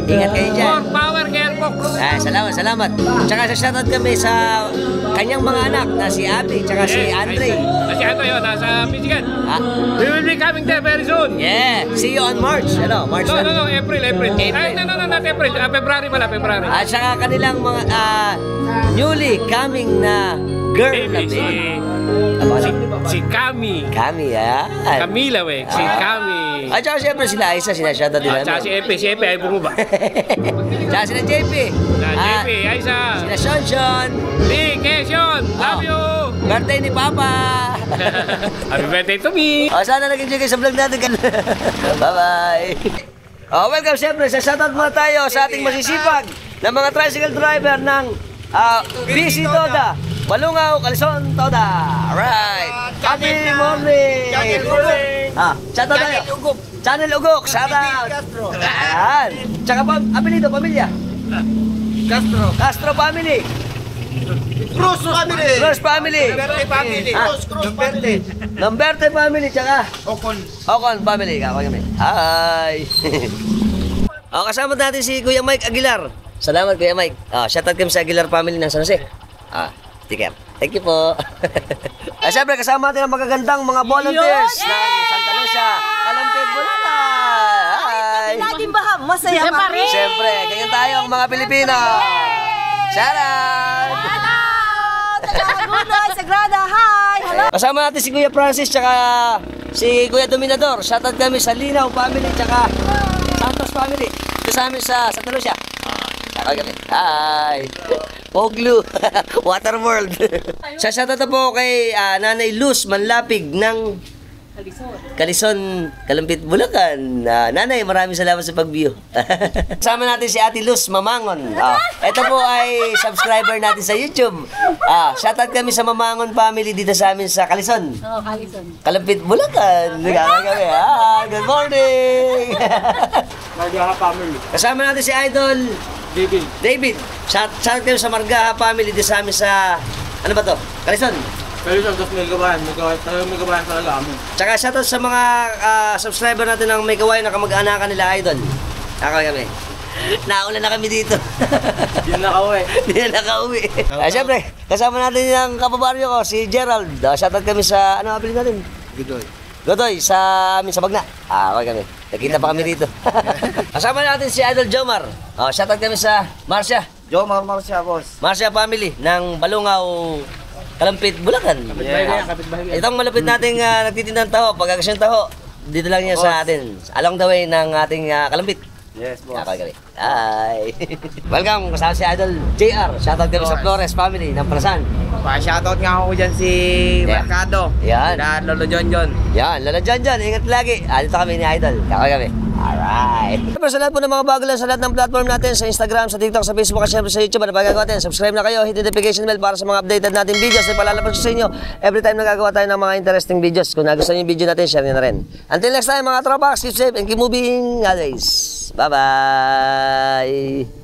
ingat kayo dyan. Power Gearbox. Salamat, salamat. Tsaka sa shoutout kami sa kanyang mga anak na si Abi, tsaka si Andre. Si Andre yun, nasa Michigan. We will be coming there very soon. Yeah, see you on March. March No, na. April. Ay, no, not April. February pala, February. At saka kanilang mga newly coming na girl na baby. Si Kami. Kami, Camila, we. Si Kami. At saka siyempre sila Isa, sinashoutout din At saka namin. si Epe ay bumaba. Tsaka sila JP. JP, Aisa. Sila Shonshon. Lee, Kesyon, love you. Birthday ni Papa. Happy birthday to me. Sana nag-enjoy kayo sa vlog natin. Bye-bye. Welcome siyempre. Sa shoutout muna tayo sa ating masisipag na mga tricycle driver ng BC Toda. Malungaw, Kalison, Toda. Alright. Happy morning. Shoutout tayo. Channel Ugok. Shoutout. Ayan. Tsaka apelido, pamilya. Castro family. Cruz family! Cruz family. Berte family! Cruz Berte! Lamberte family, tsaka Ocon family. Kakawin kami. Hi! Kasama natin si Kuya Mike Aguilar. Salamat Kuya Mike. Shoutout kami sa Aguilar family ng San Jose. Take care. Thank you po. Siyempre, kasama natin ang magagandang mga volunteers ng Santa Lucia, Kalampig, Bulacan. Hi! Laging ba masaya pa rin? Siyempre, ganyan tayo ang mga Pilipino. Shout out! Tagagunoy, Sagrada, hi! Hello! Kasama natin si Kuya Francis tsaka si Kuya Dominador. Shoutout kami sa Linaw family tsaka Santos family. Ito sa amin sa Santa Lucia. Shoutout kami. Hi! Poglu! Waterworld! Shoutout na po kay Nanay Luz Manlapig ng Kalison, Kalampit, Bulacan. Nanay, maraming salamat sa pag-view. Kasama natin si Ate Luz Mamangon. Ito po ay subscriber natin sa YouTube. Shoutout kami sa Mamangon family dito sa amin sa Kalison. Kalison. Kalampit, Bulacan. Nagkakaroon kami. Good morning! Margaha family. Kasama natin si Idol David. Shoutout kami sa Margaha family dito sa amin sa... Ano ba to? Kalison. Pero sa may gabahan talaga amin. Tsaka shoutout sa mga subscriber natin ng may kawain na kamag-anakan nila Idol. Kakawin kami. Naulan na kami dito. Hindi na nakauwi. Hindi na nakauwi. Siyempre, kasama natin yung kababaryo ko, si Gerald. Shoutout kami sa, ano apelid natin? Godoy, sa amin sa Bagna. Okay kami. Nakita pa kami dito. Kasama natin si Idol Jomar. Shoutout kami sa Marcia. Jomar Marcia, boss. Marcia family ng Balungaw, Kalampit, Bulacan. Itong malapit nating nagtitinda ng taho, pagkakasyon taho, dito lang yan sa atin. Along the way ng ating Kalampit. Yes, boss. Kami. Hi! Welcome, kasama si Idol JR. Shoutout kami sa Flores family ng Parasan. Pa-shoutout nga ako dyan si Mercado. Yan. Na Lolo John. Yan, Lala John, ingat lagi. Dito kami ni Idol. Kami. Alright. Siyempre sa lahat po ng mga bago lang sa lahat ng platform natin, sa Instagram, sa TikTok, sa Facebook, at siyempre sa YouTube, ano ba gagawa natin? Subscribe na kayo, hit the notification bell para sa mga updated natin videos na palalabas ko sa inyo every time na gagawa tayo ng mga interesting videos. Kung nagustuhan niyo yung video natin, share niyo na rin. Until next time mga tropa, keep safe and keep moving always. Bye-bye!